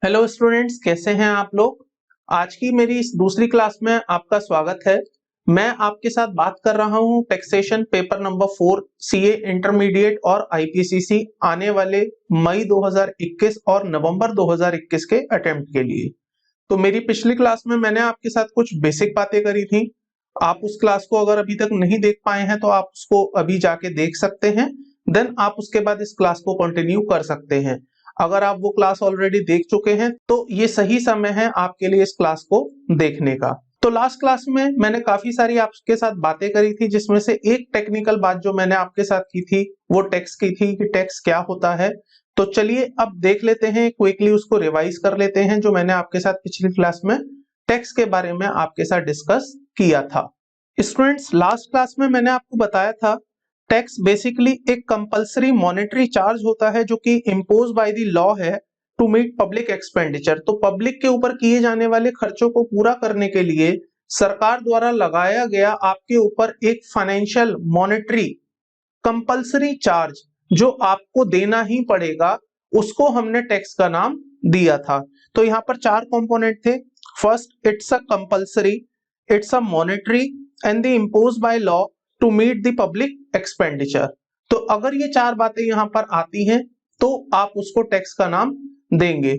Hello students, कैसे हैं आप लोग। आज की मेरी इस दूसरी क्लास में आपका स्वागत है। मैं आपके साथ बात कर रहा हूं taxation paper number 4 CA intermediate और आईपीसीसी आने वाले मई 2021 और नवंबर 2021 के अटेम्प्ट के लिए। तो मेरी पिछली क्लास में मैंने आपके साथ कुछ बेसिक बातें करी थी। आप उस क्लास को अगर अभी तक नहीं देख पाए हैं तो आप उसको अभी जाके देख सकते हैं। देन आप उसके बाद इस क्लास को कंटिन्यू कर सकते हैं। अगर आप वो क्लास ऑलरेडी देख चुके हैं तो ये सही समय है आपके लिए इस क्लास को देखने का। तो लास्ट क्लास में मैंने काफी सारी आपके साथ बातें करी थी, जिसमें से एक टेक्निकल बात जो मैंने आपके साथ की थी वो टैक्स की थी कि टैक्स क्या होता है। तो चलिए अब देख लेते हैं, क्विकली उसको रिवाइज कर लेते हैं जो मैंने आपके साथ पिछली क्लास में टैक्स के बारे में आपके साथ डिस्कस किया था। स्टूडेंट्स, लास्ट क्लास में मैंने आपको बताया था टैक्स बेसिकली एक कंपलसरी मॉनेटरी चार्ज होता है जो कि इम्पोज बाय द लॉ है टू मीट पब्लिक एक्सपेंडिचर। तो पब्लिक के ऊपर किए जाने वाले खर्चों को पूरा करने के लिए सरकार द्वारा लगाया गया आपके ऊपर एक फाइनेंशियल मॉनेटरी कंपलसरी चार्ज जो आपको देना ही पड़ेगा, उसको हमने टैक्स का नाम दिया था। तो यहाँ पर चार कंपोनेंट थे। First, it's a compulsory, it's a monetary and the impose by law to meet the public expenditure. तो अगर ये चार बातें यहाँ पर आती हैं तो आप उसको टैक्स का नाम देंगे।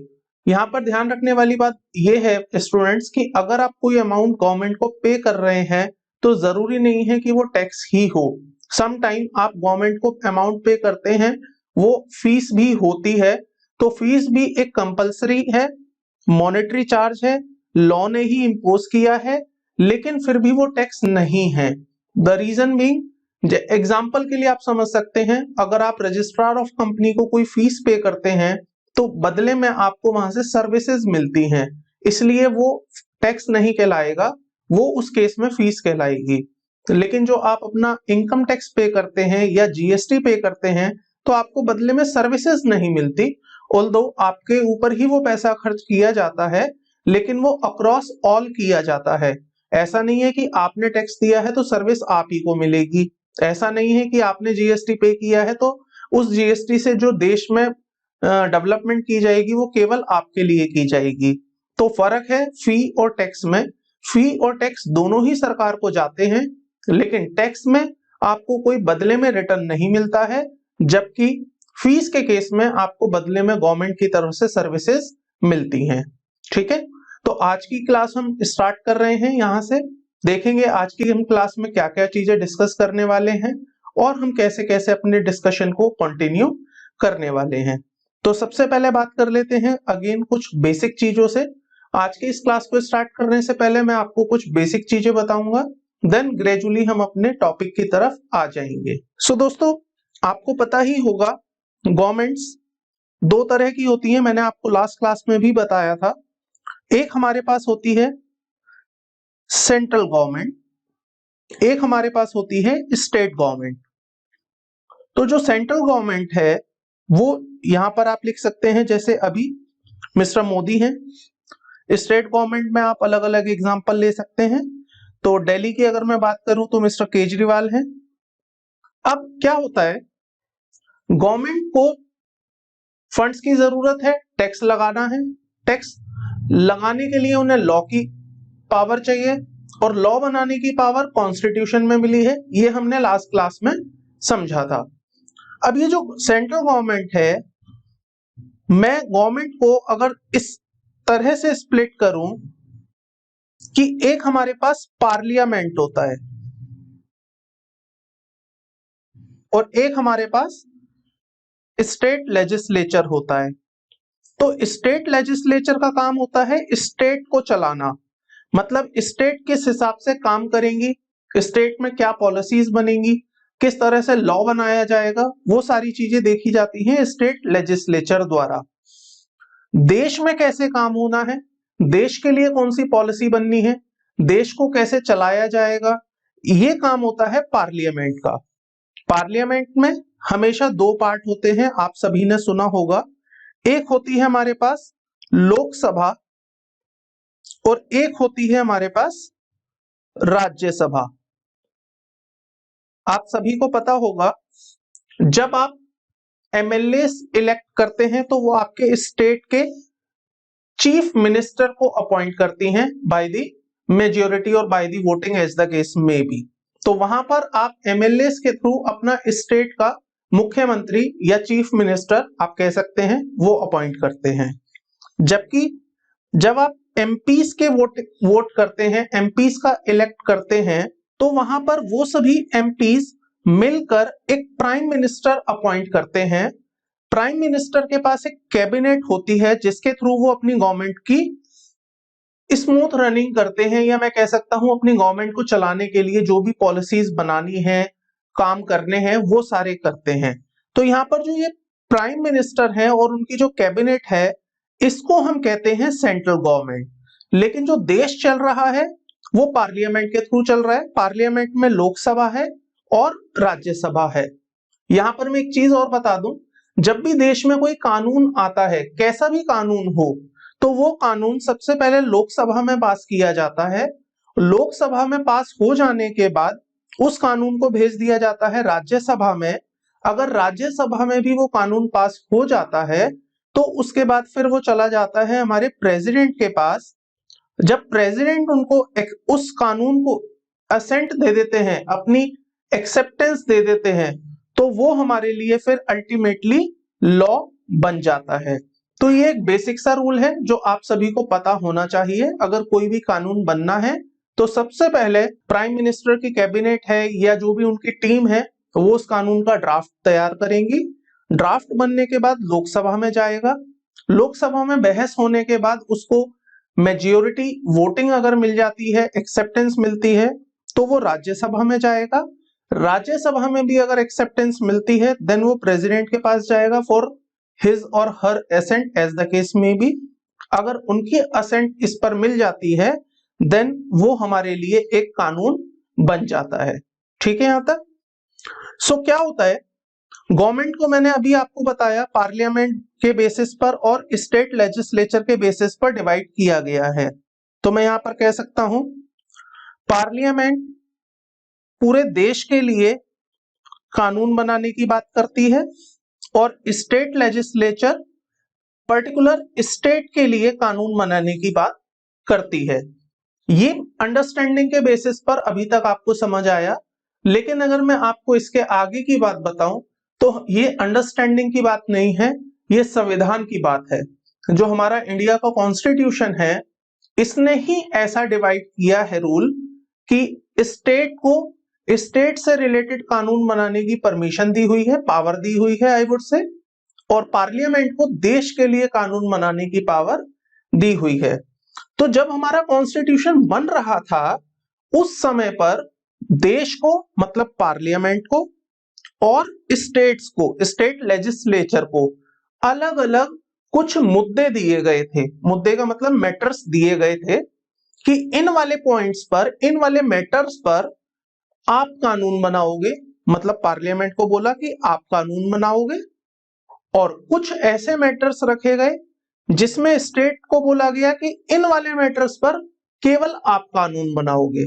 यहाँ पर ध्यान रखने वाली बात ये है स्टूडेंट्स कि अगर आप कोई अमाउंट गवर्नमेंट को पे कर रहे हैं तो जरूरी नहीं है कि वो टैक्स ही हो। सम टाइम आप गवर्नमेंट को अमाउंट पे करते हैं, वो फीस भी होती है। तो फीस भी एक कंपलसरी है, मॉनेटरी चार्ज है, लॉ ने ही इम्पोज किया है, लेकिन फिर भी वो टैक्स नहीं है। द रीजन बीइंग, एग्जाम्पल के लिए आप समझ सकते हैं, अगर आप रजिस्ट्रार ऑफ कंपनी को कोई फीस पे करते हैं तो बदले में आपको वहां से सर्विसेज मिलती हैं, इसलिए वो टैक्स नहीं कहलाएगा, वो उस केस में फीस कहलाएगी। लेकिन जो आप अपना इनकम टैक्स पे करते हैं या जीएसटी पे करते हैं तो आपको बदले में सर्विसेज नहीं मिलती। ऑल्दो आपके ऊपर ही वो पैसा खर्च किया जाता है, लेकिन वो अक्रॉस ऑल किया जाता है। ऐसा नहीं है कि आपने टैक्स दिया है तो सर्विस आप ही को मिलेगी। ऐसा नहीं है कि आपने जीएसटी पे किया है तो उस जीएसटी से जो देश में डेवलपमेंट की जाएगी वो केवल आपके लिए की जाएगी। तो फर्क है फी और टैक्स में। फी और टैक्स दोनों ही सरकार को जाते हैं, लेकिन टैक्स में आपको कोई बदले में रिटर्न नहीं मिलता है, जबकि फीस के केस में आपको बदले में गवर्नमेंट की तरफ से सर्विसेज मिलती हैं। ठीक है, तो आज की क्लास हम स्टार्ट कर रहे हैं। यहां से देखेंगे आज की हम क्लास में क्या क्या चीजें डिस्कस करने वाले हैं और हम कैसे कैसे अपने डिस्कशन को कंटिन्यू करने वाले हैं। तो सबसे पहले बात कर लेते हैं अगेन कुछ बेसिक चीजों से। आज के इस क्लास को स्टार्ट करने से पहले मैं आपको कुछ बेसिक चीजें बताऊंगा, देन ग्रेजुअली हम अपने टॉपिक की तरफ आ जाएंगे। सो दोस्तों, आपको पता ही होगा गवर्नमेंट्स दो तरह की होती है, मैंने आपको लास्ट क्लास में भी बताया था। एक हमारे पास होती है सेंट्रल गवर्नमेंट, एक हमारे पास होती है स्टेट गवर्नमेंट। तो जो सेंट्रल गवर्नमेंट है वो यहां पर आप लिख सकते हैं, जैसे अभी मिस्टर मोदी हैं। स्टेट गवर्नमेंट में आप अलग अलग एग्जांपल ले सकते हैं। तो दिल्ली की अगर मैं बात करूं तो मिस्टर केजरीवाल हैं। अब क्या होता है, गवर्नमेंट को फंड्स की जरूरत है, टैक्स लगाना है। टैक्स लगाने के लिए उन्हें लॉ की पावर चाहिए और लॉ बनाने की पावर कॉन्स्टिट्यूशन में मिली है, ये हमने लास्ट क्लास में समझा था। अब ये जो सेंट्रल गवर्नमेंट है, मैं गवर्नमेंट को अगर इस तरह से स्प्लिट करूं कि एक हमारे पास पार्लियामेंट होता है और एक हमारे पास स्टेट लेजिस्लेचर होता है। तो स्टेट लेजिस्लेचर का काम होता है स्टेट को चलाना, मतलब स्टेट किस हिसाब से काम करेंगी, स्टेट में क्या पॉलिसीज बनेंगी, किस तरह से लॉ बनाया जाएगा, वो सारी चीजें देखी जाती हैं स्टेट लेजिस्लेचर द्वारा। देश में कैसे काम होना है, देश के लिए कौन सी पॉलिसी बननी है, देश को कैसे चलाया जाएगा, ये काम होता है पार्लियामेंट का। पार्लियामेंट में हमेशा दो पार्ट होते हैं, आप सभी ने सुना होगा। एक होती है हमारे पास लोकसभा और एक होती है हमारे पास राज्यसभा। आप सभी को पता होगा जब आप एमएलए इलेक्ट करते हैं तो वो आपके स्टेट के चीफ मिनिस्टर को अपॉइंट करती हैं बाय द मेजॉरिटी और by the voting as the case may be. तो वहां पर आप एमएलएस के थ्रू अपना स्टेट का मुख्यमंत्री या चीफ मिनिस्टर आप कह सकते हैं वो अपॉइंट करते हैं। जबकि जब आप एमपीस के वोट करते हैं, एमपीस का इलेक्ट करते हैं, तो वहां पर वो सभी एमपीस मिलकर एक प्राइम मिनिस्टर अपॉइंट करते हैं। प्राइम मिनिस्टर के पास एक कैबिनेट होती है जिसके थ्रू वो अपनी गवर्नमेंट की स्मूथ रनिंग करते हैं, या मैं कह सकता हूं अपनी गवर्नमेंट को चलाने के लिए जो भी पॉलिसीज बनानी है, काम करने हैं, वो सारे करते हैं। तो यहाँ पर जो ये प्राइम मिनिस्टर है और उनकी जो कैबिनेट है, इसको हम कहते हैं सेंट्रल गवर्नमेंट। लेकिन जो देश चल रहा है वो पार्लियामेंट के थ्रू चल रहा है। पार्लियामेंट में लोकसभा है और राज्यसभा है। यहां पर मैं एक चीज और बता दूं, जब भी देश में कोई कानून आता है, कैसा भी कानून हो, तो वो कानून सबसे पहले लोकसभा में पास किया जाता है। लोकसभा में पास हो जाने के बाद उस कानून को भेज दिया जाता है राज्यसभा में। अगर राज्यसभा में भी वो कानून पास हो जाता है तो उसके बाद फिर वो चला जाता है हमारे प्रेसिडेंट के पास। जब प्रेसिडेंट उनको उस कानून को असेंट दे देते हैं, अपनी एक्सेप्टेंस दे देते हैं, तो वो हमारे लिए फिर अल्टीमेटली लॉ बन जाता है। तो ये एक बेसिक सा रूल है जो आप सभी को पता होना चाहिए। अगर कोई भी कानून बनना है तो सबसे पहले प्राइम मिनिस्टर की कैबिनेट है या जो भी उनकी टीम है वो उस कानून का ड्राफ्ट तैयार करेंगी। ड्राफ्ट बनने के बाद लोकसभा में जाएगा। लोकसभा में बहस होने के बाद उसको मेजॉरिटी वोटिंग अगर मिल जाती है, एक्सेप्टेंस मिलती है, तो वो राज्यसभा में जाएगा। राज्यसभा में भी अगर एक्सेप्टेंस मिलती है देन वो प्रेसिडेंट के पास जाएगा फॉर हिज और हर ascent as the case may B. अगर उनकी असेंट इस पर मिल जाती है देन वो हमारे लिए एक कानून बन जाता है। ठीक है यहां तक। सो क्या होता है, गवर्नमेंट को मैंने अभी आपको बताया पार्लियामेंट के बेसिस पर और स्टेट लेजिस्लेचर के बेसिस पर डिवाइड किया गया है। तो मैं यहां पर कह सकता हूं पार्लियामेंट पूरे देश के लिए कानून बनाने की बात करती है और स्टेट लेजिस्लेचर पर्टिकुलर स्टेट के लिए कानून बनाने की बात करती है। ये अंडरस्टैंडिंग के बेसिस पर अभी तक आपको समझ आया। लेकिन अगर मैं आपको इसके आगे की बात बताऊं तो ये अंडरस्टैंडिंग की बात नहीं है, ये संविधान की बात है। जो हमारा इंडिया का कॉन्स्टिट्यूशन है इसने ही ऐसा डिवाइड किया है रूल कि स्टेट को स्टेट से रिलेटेड कानून बनाने की परमिशन दी हुई है, पावर दी हुई है आई वुड से, और पार्लियामेंट को देश के लिए कानून बनाने की पावर दी हुई है। तो जब हमारा कॉन्स्टिट्यूशन बन रहा था उस समय पर देश को मतलब पार्लियामेंट को और स्टेट्स को, स्टेट लेजिस्लेचर को अलग अलग कुछ मुद्दे दिए गए थे। मुद्दे का मतलब मैटर्स दिए गए थे कि इन वाले पॉइंट्स पर, इन वाले मैटर्स पर आप कानून बनाओगे। मतलब पार्लियामेंट को बोला कि आप कानून बनाओगे। और कुछ ऐसे मैटर्स रखे गए जिसमें स्टेट को बोला गया कि इन वाले मैटर्स पर केवल आप कानून बनाओगे।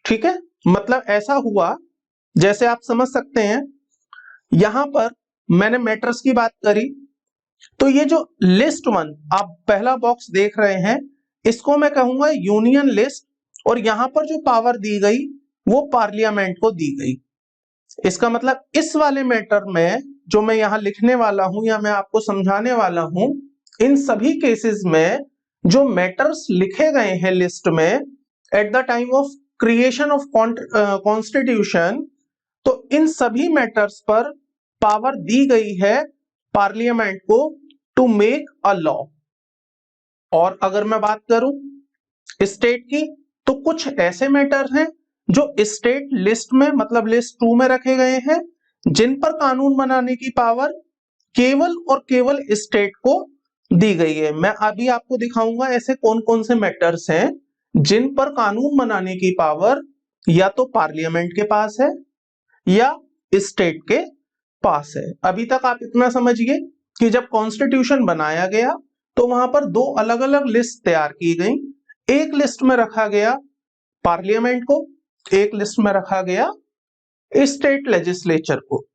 ठीक है, मतलब ऐसा हुआ, जैसे आप समझ सकते हैं यहां पर मैंने मैटर्स की बात करी, तो ये जो लिस्ट 1 आप पहला बॉक्स देख रहे हैं इसको मैं कहूंगा यूनियन लिस्ट, और यहां पर जो पावर दी गई वो पार्लियामेंट को दी गई। इसका मतलब इस वाले मैटर में जो मैं यहां लिखने वाला हूं या मैं आपको समझाने वाला हूं, इन सभी केसेस में जो मैटर्स लिखे गए हैं लिस्ट में at the time of creation of constitution, तो इन सभी मैटर्स पर पावर दी गई है पार्लियामेंट को टू मेक अ लॉ। और अगर मैं बात करूं स्टेट की, तो कुछ ऐसे मैटर हैं जो स्टेट लिस्ट में मतलब लिस्ट 2 में रखे गए हैं जिन पर कानून बनाने की पावर केवल और केवल स्टेट को दी गई है। मैं अभी आपको दिखाऊंगा ऐसे कौन कौन से मैटर्स हैं जिन पर कानून बनाने की पावर या तो पार्लियामेंट के पास है या स्टेट के पास है। अभी तक आप इतना समझिए कि जब कॉन्स्टिट्यूशन बनाया गया तो वहां पर 2 अलग अलग लिस्ट तैयार की गई। एक लिस्ट में रखा गया पार्लियामेंट को, एक लिस्ट में रखा गया स्टेट लेजिस्लेचर को।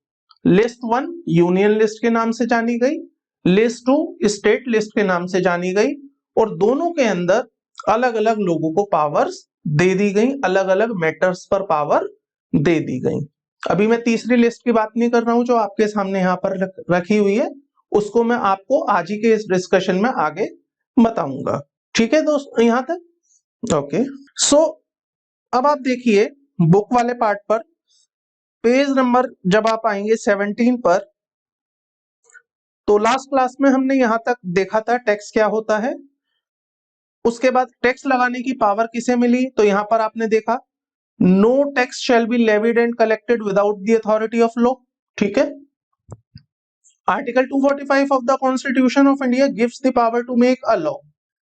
लिस्ट 1 यूनियन लिस्ट के नाम से जानी गई, लिस्ट 2 स्टेट लिस्ट के नाम से जानी गई, और दोनों के अंदर अलग अलग लोगों को पावर्स दे दी गई, अलग अलग मैटर्स पर पावर दे दी गई। अभी मैं तीसरी लिस्ट की बात नहीं कर रहा हूं जो आपके सामने यहाँ पर रखी हुई है, उसको मैं आपको आज ही के इस डिस्कशन में आगे बताऊंगा। ठीक है दोस्त, यहां तक ओके। सो अब आप देखिए बुक वाले पार्ट पर, पेज नंबर जब आप आएंगे 17 पर, तो लास्ट क्लास में हमने यहां तक देखा था टैक्स क्या होता है। उसके बाद टैक्स लगाने की पावर किसे मिली, तो यहां पर आपने देखा no tax shall be levied and collected without the authority of law. ठीक है, article 245 of the constitution of India gives the power to make a law.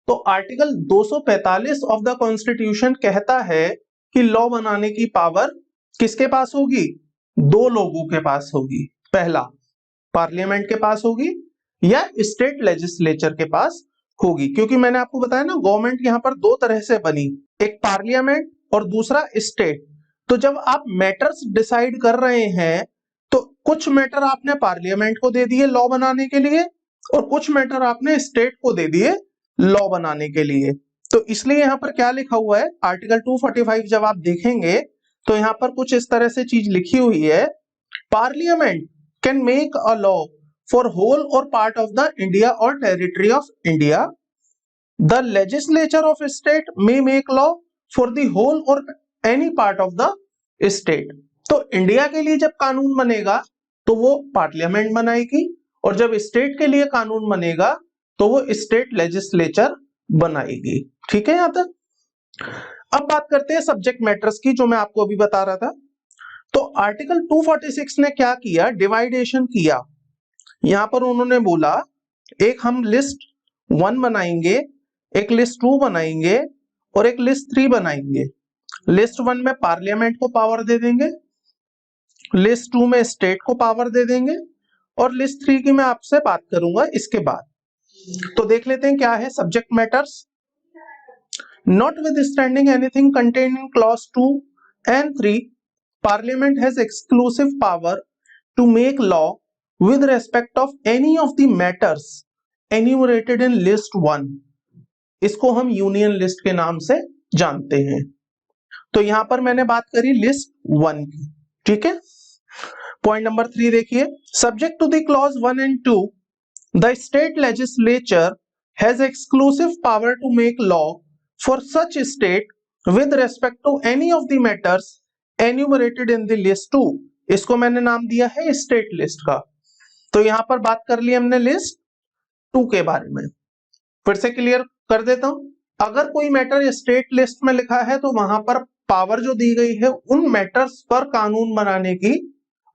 तो आर्टिकल 245 ऑफ द कॉन्स्टिट्यूशन कहता है कि लॉ बनाने की पावर किसके पास होगी, दो लोगों के पास होगी। पहला पार्लियामेंट के पास होगी या स्टेट लेजिस्लेचर के पास होगी, क्योंकि मैंने आपको बताया ना गवर्नमेंट यहां पर दो तरह से बनी, एक पार्लियामेंट और दूसरा स्टेट। तो जब आप मैटर्स डिसाइड कर रहे हैं तो कुछ मैटर आपने पार्लियामेंट को दे दिए लॉ बनाने के लिए और कुछ मैटर आपने स्टेट को दे दिए लॉ बनाने के लिए। तो इसलिए यहां पर क्या लिखा हुआ है, आर्टिकल 245 जब आप देखेंगे तो यहां पर कुछ इस तरह से चीज लिखी हुई है, parliament can make a law for whole or part of the India or territory of India. The legislature of state may make law for the whole or any part of the state. तो India के लिए जब कानून बनेगा तो वो parliament बनाएगी और जब स्टेट के लिए कानून बनेगा तो वो स्टेट लेजिस्लेचर बनाएगी। ठीक है यहां तक। अब बात करते हैं सब्जेक्ट मैटर्स की, जो मैं आपको अभी बता रहा था। तो आर्टिकल 246 ने क्या किया, डिवाइडेशन किया। यहां पर उन्होंने बोला एक हम लिस्ट 1 बनाएंगे, एक लिस्ट 2 बनाएंगे और एक लिस्ट 3 बनाएंगे। लिस्ट 1 में पार्लियामेंट को पावर दे देंगे, लिस्ट 2 में स्टेट को पावर दे देंगे और लिस्ट 3 की मैं आपसे बात करूंगा इसके बाद। तो देख लेते हैं क्या है subject matters. Notwithstanding anything contained in clause 2 and 3, Parliament has exclusive power to make law with respect of any of the matters enumerated in list 1। इसको हम यूनियन लिस्ट के नाम से जानते हैं। तो यहां पर मैंने बात करी लिस्ट 1 की। ठीक है, पॉइंट नंबर 3 देखिए, subject to the clause 1 and 2, the state legislature has exclusive power to make law for such state with respect to any of the matters enumerated in the list 2। इसको मैंने नाम दिया है state list का। तो यहां पर बात कर ली हमने लिस्ट 2 के बारे में। फिर से क्लियर कर देता हूं, अगर कोई मैटर स्टेट लिस्ट में लिखा है तो वहां पर पावर जो दी गई है उन मैटर्स पर कानून बनाने की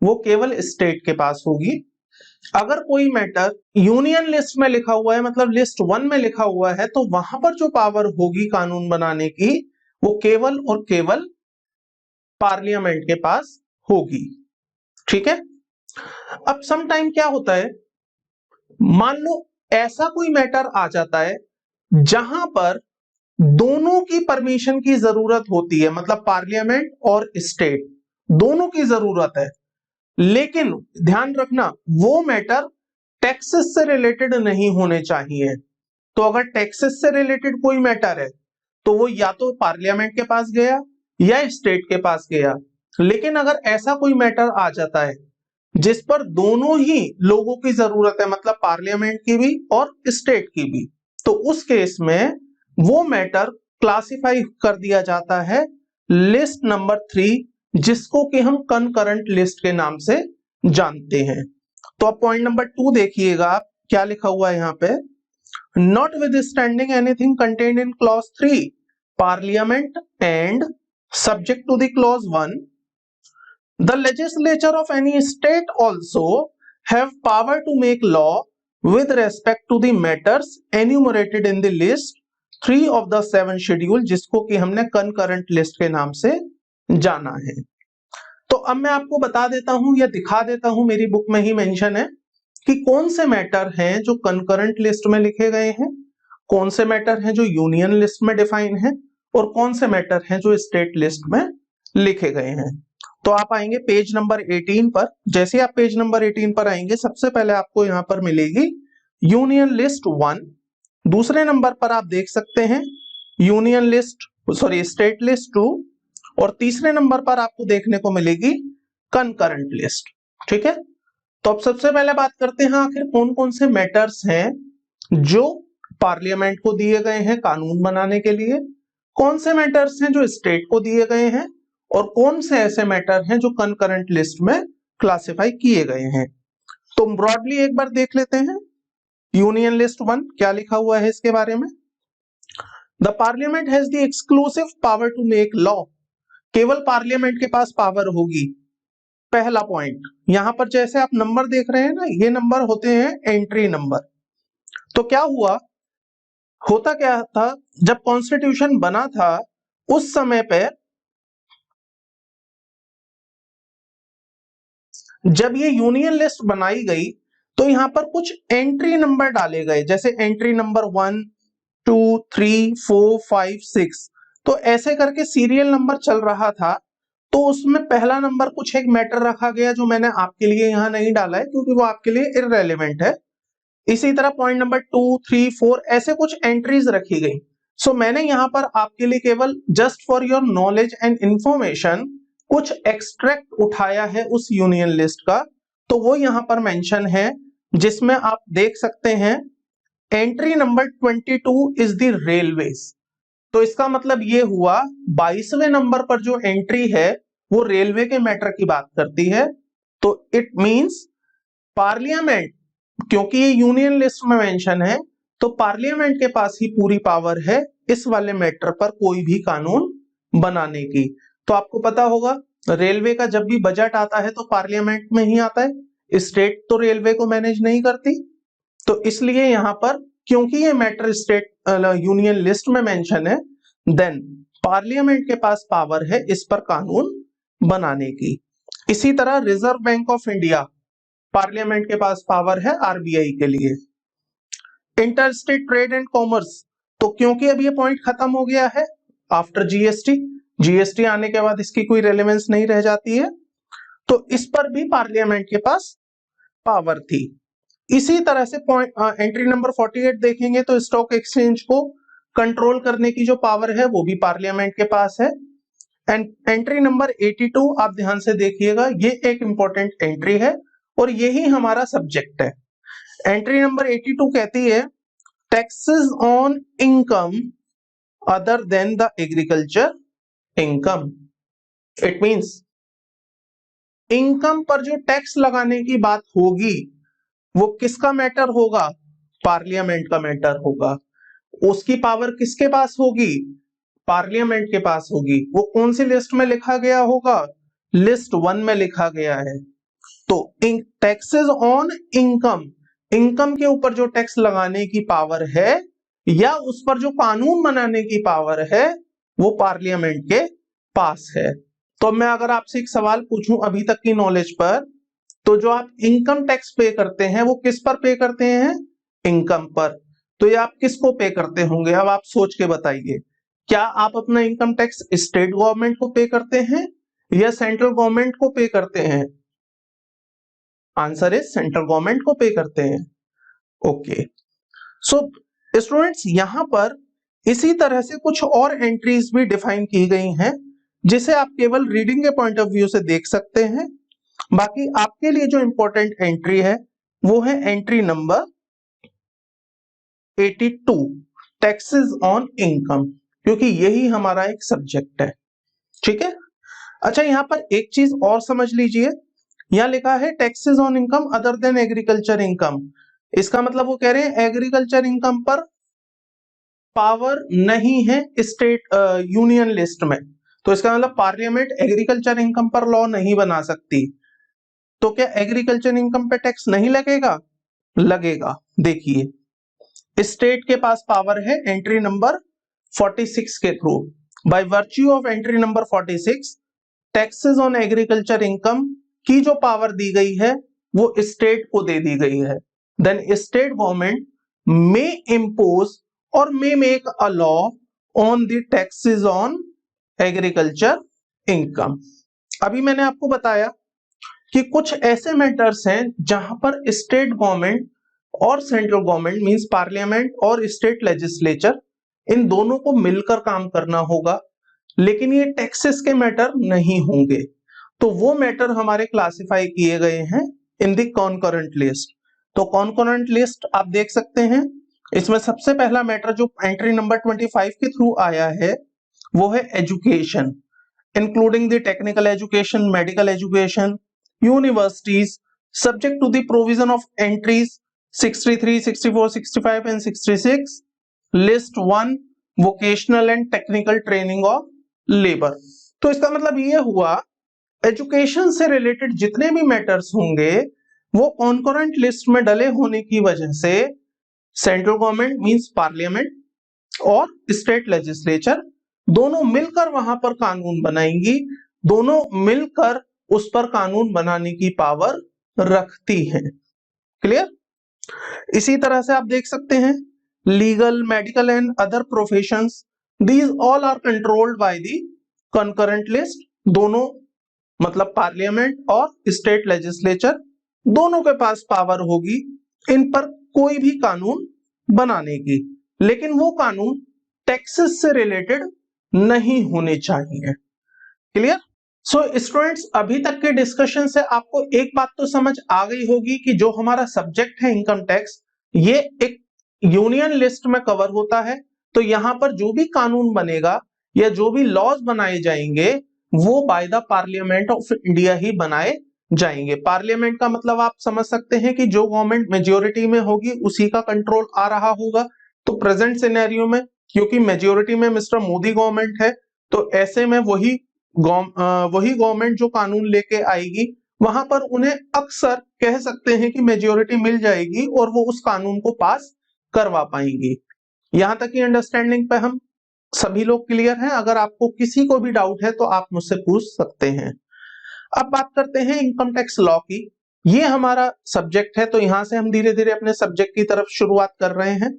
वो केवल स्टेट के पास होगी। अगर कोई मैटर यूनियन लिस्ट में लिखा हुआ है, मतलब लिस्ट 1 में लिखा हुआ है, तो वहां पर जो पावर होगी कानून बनाने की वो केवल और केवल पार्लियामेंट के पास होगी। ठीक है, अब सम टाइम क्या होता है, मान लो ऐसा कोई मैटर आ जाता है जहां पर दोनों की परमिशन की जरूरत होती है, मतलब पार्लियामेंट और स्टेट दोनों की जरूरत है, लेकिन ध्यान रखना वो मैटर टैक्सेस से रिलेटेड नहीं होने चाहिए। तो अगर टैक्सेस से रिलेटेड कोई मैटर है तो वो या तो पार्लियामेंट के पास गया या स्टेट के पास गया। लेकिन अगर ऐसा कोई मैटर आ जाता है जिस पर दोनों ही लोगों की जरूरत है, मतलब पार्लियामेंट की भी और स्टेट की भी, तो उस केस में वो मैटर क्लासिफाई कर दिया जाता है लिस्ट नंबर 3, जिसको कि हम कनकरेंट लिस्ट के नाम से जानते हैं। तो अब पॉइंट नंबर 2 देखिएगा आप क्या लिखा हुआ है यहाँ पे, notwithstanding anything contained in clause 3, parliament and subject to the clause 1, the legislature of any state also have power to make law with respect to the matters enumerated in the list 3 of the 7 schedule, जिसको कि हमने concurrent list के नाम से जाना है। तो अब मैं आपको बता देता हूं या दिखा देता हूं, मेरी बुक में ही मेंशन है कि कौन से मैटर हैं जो concurrent लिस्ट में लिखे गए हैं, कौन से मैटर हैं जो यूनियन लिस्ट में डिफाइन है और कौन से मैटर हैं जो स्टेट लिस्ट में लिखे गए हैं। तो आप आएंगे पेज नंबर 18 पर। जैसे आप पेज नंबर 18 पर आएंगे सबसे पहले आपको यहां पर मिलेगी यूनियन लिस्ट 1 दूसरे नंबर पर आप देख सकते हैं union list, sorry state list 2, और तीसरे नंबर पर आपको देखने को मिलेगी कंकरेंट लिस्ट। ठीक है, तो अब सबसे पहले बात करते हैं आखिर कौन कौन से मैटर्स हैं जो पार्लियामेंट को दिए गए हैं कानून बनाने के लिए, कौन से मैटर्स हैं जो स्टेट को दिए गए हैं, और कौन से ऐसे मैटर हैं जो कंकरेंट लिस्ट में क्लासिफाई किए गए हैं। तो ब्रॉडली एक बार देख लेते हैं यूनियन लिस्ट 1 क्या लिखा हुआ है इसके बारे में। The parliament has the exclusive power to make law, केवल पार्लियामेंट के पास पावर होगी। पहला पॉइंट, यहां पर जैसे आप नंबर देख रहे हैं ना, ये नंबर होते हैं एंट्री नंबर। तो क्या हुआ, होता क्या था, जब कॉन्स्टिट्यूशन बना था उस समय पे जब ये यूनियन लिस्ट बनाई गई तो यहां पर कुछ एंट्री नंबर डाले गए, जैसे एंट्री नंबर 1 2 3 4 5 6, तो ऐसे करके सीरियल नंबर चल रहा था। तो उसमें पहला नंबर कुछ एक मैटर रखा गया जो मैंने आपके लिए यहां नहीं डाला है क्योंकि वो आपके लिए इररेलेवेंट है। इसी तरह पॉइंट नंबर 2 3 4 ऐसे कुछ एंट्रीज रखी गई। सो मैंने यहां पर आपके लिए केवल just for your knowledge and information कुछ एक्सट्रैक्ट उठाया है उस यूनियन लिस्ट का, तो वो यहां पर मेंशन है, जिसमें आप देख सकते हैं entry number 22 is the railways. तो इसका मतलब ये हुआ 22वें नंबर पर जो एंट्री है वो रेलवे के मैटर की बात करती है। तो इट मींस पार्लियामेंट, क्योंकि ये यूनियन लिस्ट में मेंशन है, तो पार्लियामेंट के पास ही पूरी पावर है इस वाले मैटर पर कोई भी कानून बनाने की। तो आपको पता होगा रेलवे का जब भी बजट आता है तो पार्लियामेंट में ही आता है, स्टेट तो रेलवे को मैनेज नहीं करती। तो इसलिए यहां पर क्योंकि ये मैटर स्टेट यूनियन लिस्ट में मेंशन है, देन पार्लियामेंट के पास पावर है इस पर कानून बनाने की। इसी तरह reserve bank of India, parliament के पास पावर है आरबीआई के लिए। इंटरस्टेट ट्रेड एंड कॉमर्स, तो क्योंकि अब ये पॉइंट खत्म हो गया है आफ्टर जीएसटी, जीएसटी आने के बाद इसकी कोई रेलेवेंस नहीं रह जाती है, तो इस पर भी पार्लियामेंट के पास पावर थी। इसी तरह से पॉइंट एंट्री नंबर 48 देखेंगे तो स्टॉक एक्सचेंज को कंट्रोल करने की जो पावर है वो भी पार्लियामेंट के पास है। एंड एंट्री नंबर 82 आप ध्यान से देखिएगा, ये एक इंपॉर्टेंट एंट्री है और यही हमारा सब्जेक्ट है। एंट्री नंबर 82 कहती है taxes on income other than the agriculture income. It means income पर जो टैक्स लगाने की बात होगी वो किसका मैटर होगा, पार्लियामेंट का मैटर होगा। उसकी पावर किसके पास होगी, पार्लियामेंट के पास होगी। वो कौन सी लिस्ट में लिखा गया होगा, लिस्ट 1 में लिखा गया है। तो टैक्सेस ऑन इनकम, इनकम के ऊपर जो टैक्स लगाने की पावर है या उस पर जो कानून बनाने की पावर है वो पार्लियामेंट के पास है। तो मैं अगर आपसे एक सवाल पूछूं अभी तक की नॉलेज पर, तो जो आप इनकम टैक्स पे करते हैं वो किस पर पे करते हैं, इनकम पर। तो ये आप किसको पे करते होंगे, अब आप सोच के बताइए। क्या आप अपना इनकम टैक्स स्टेट गवर्नमेंट को पे करते हैं या सेंट्रल गवर्नमेंट को पे करते हैं, आंसर इज सेंट्रल गवर्नमेंट को पे करते हैं। ओके, सो स्टूडेंट्स यहां पर इसी तरह से कुछ और एंट्रीज भी डिफाइन की गई हैं जिसे आप केवल रीडिंग के पॉइंट ऑफ व्यू से देख सकते हैं। बाकी आपके लिए जो इंपॉर्टेंट एंट्री है वो है entry number 82 taxes on income, क्योंकि यही हमारा एक सब्जेक्ट है। ठीक है, अच्छा यहां पर एक चीज और समझ लीजिए, यहां लिखा है taxes on income other than agriculture income. इसका मतलब वो कह रहे हैं एग्रीकल्चर इनकम पर पावर नहीं है स्टेट यूनियन लिस्ट में। तो इसका मतलब पार्लियामेंट एग्रीकल्चर इनकम पर लॉ नहीं बना सकती। तो क्या एग्रीकल्चर इनकम पे टैक्स नहीं लगेगा, लगेगा। देखिए स्टेट के पास पावर है एंट्री नंबर 46 के through, by virtue of entry number 46 taxes on agriculture income की जो पावर दी गई है वो स्टेट को दे दी गई है। Then state government may impose or may make a law on the taxes on agriculture income. अभी मैंने आपको बताया कि कुछ ऐसे मैटर्स हैं जहां पर स्टेट गवर्नमेंट और सेंट्रल गवर्नमेंट मींस पार्लियामेंट और स्टेट लेजिस्लेचर, इन दोनों को मिलकर काम करना होगा। लेकिन ये टैक्सेस के मैटर नहीं होंगे, तो वो मैटर हमारे क्लासिफाई किए गए हैं इन द कॉन्करेंट लिस्ट। तो कॉन्करेंट लिस्ट आप देख सकते हैं, इसमें सबसे पहला मैटर जो एंट्री नंबर 25 के थ्रू आया है वो है education, including the technical education, medical education, universities, subject to the provision of entries 63, 64, 65 and 66, list 1, vocational and technical training of labor। तो इसका मतलब ये हुआ एजुकेशन से रिलेटेड जितने भी मैटर्स होंगे वो कॉन्करेंट लिस्ट में डले होने की वजह से सेंट्रल गवर्नमेंट मींस पार्लियामेंट और स्टेट लेजिस्लेचर दोनों मिलकर वहां पर कानून बनाएंगी, दोनों मिलकर उस पर कानून बनाने की पावर रखती हैं। क्लियर? इसी तरह से आप देख सकते हैं legal, medical and other professions, these all are controlled by the concurrent list. दोनों मतलब पार्लियामेंट और स्टेट लेजिस्लेचर दोनों के पास पावर होगी इन पर कोई भी कानून बनाने की, लेकिन वो कानून टैक्सेस से रिलेटेड नहीं होने चाहिए। क्लियर? सो स्टूडेंट्स, अभी तक के डिस्कशन से आपको एक बात तो समझ आ गई होगी कि जो हमारा सब्जेक्ट है इनकम टैक्स, ये एक यूनियन लिस्ट में कवर होता है। तो यहां पर जो भी कानून बनेगा या जो भी लॉज बनाए जाएंगे वो by the parliament of India ही बनाए जाएंगे। पार्लियामेंट का मतलब आप समझ सकते हैं कि जो गवर्नमेंट मेजोरिटी में होगी उसी का कंट्रोल आ रहा होगा। तो प्रेजेंट सिनेरियो में क्योंकि मेजोरिटी में मिस्टर मोदी गवर्नमेंट है, तो ऐसे में वही गवर्नमेंट जो कानून लेके आएगी वहां पर उन्हें अक्सर कह सकते हैं कि मेजोरिटी मिल जाएगी और वो उस कानून को पास करवा पाएंगी। यहां तक की अंडरस्टैंडिंग पे हम सभी लोग क्लियर हैं? अगर आपको किसी को भी डाउट है तो आप मुझसे पूछ सकते हैं। अब बात करते हैं इनकम टैक्स लॉ की। ये हमारा सब्जेक्ट है, तो यहां से हम धीरे धीरे अपने सब्जेक्ट की तरफ शुरुआत कर रहे हैं।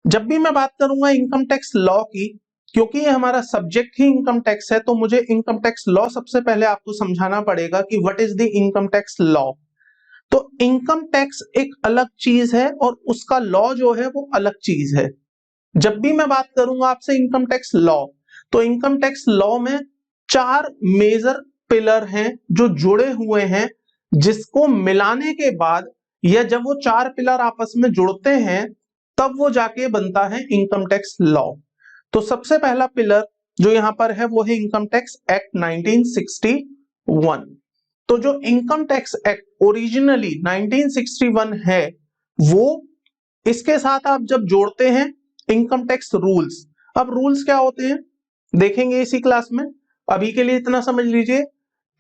जब भी मैं बात करूंगा इनकम टैक्स लॉ की, क्योंकि ये हमारा सब्जेक्ट ही इनकम टैक्स है, तो मुझे इनकम टैक्स लॉ सबसे पहले आपको समझाना पड़ेगा कि what is the income tax law. तो इनकम टैक्स एक अलग चीज है और उसका लॉ जो है वो अलग चीज है। जब भी मैं बात करूंगा आपसे इनकम टैक्स लॉ, तो इनकम टैक्स लॉ में 4 मेजर पिलर हैं जो जुड़े हुए हैं, जिसको मिलाने के बाद या जब वो 4 पिलर आपस में जुड़ते हैं तब वो जाके बनता है इनकम टैक्स लॉ। तो सबसे पहला पिलर जो यहां पर है वो है इनकम टैक्स एक्ट 1961। तो जो इनकम टैक्स एक्ट ओरिजिनली 1961 है, वो इसके साथ आप जब जोड़ते हैं इनकम टैक्स रूल्स। अब रूल्स क्या होते हैं देखेंगे इसी क्लास में। अभी के लिए इतना समझ लीजिए,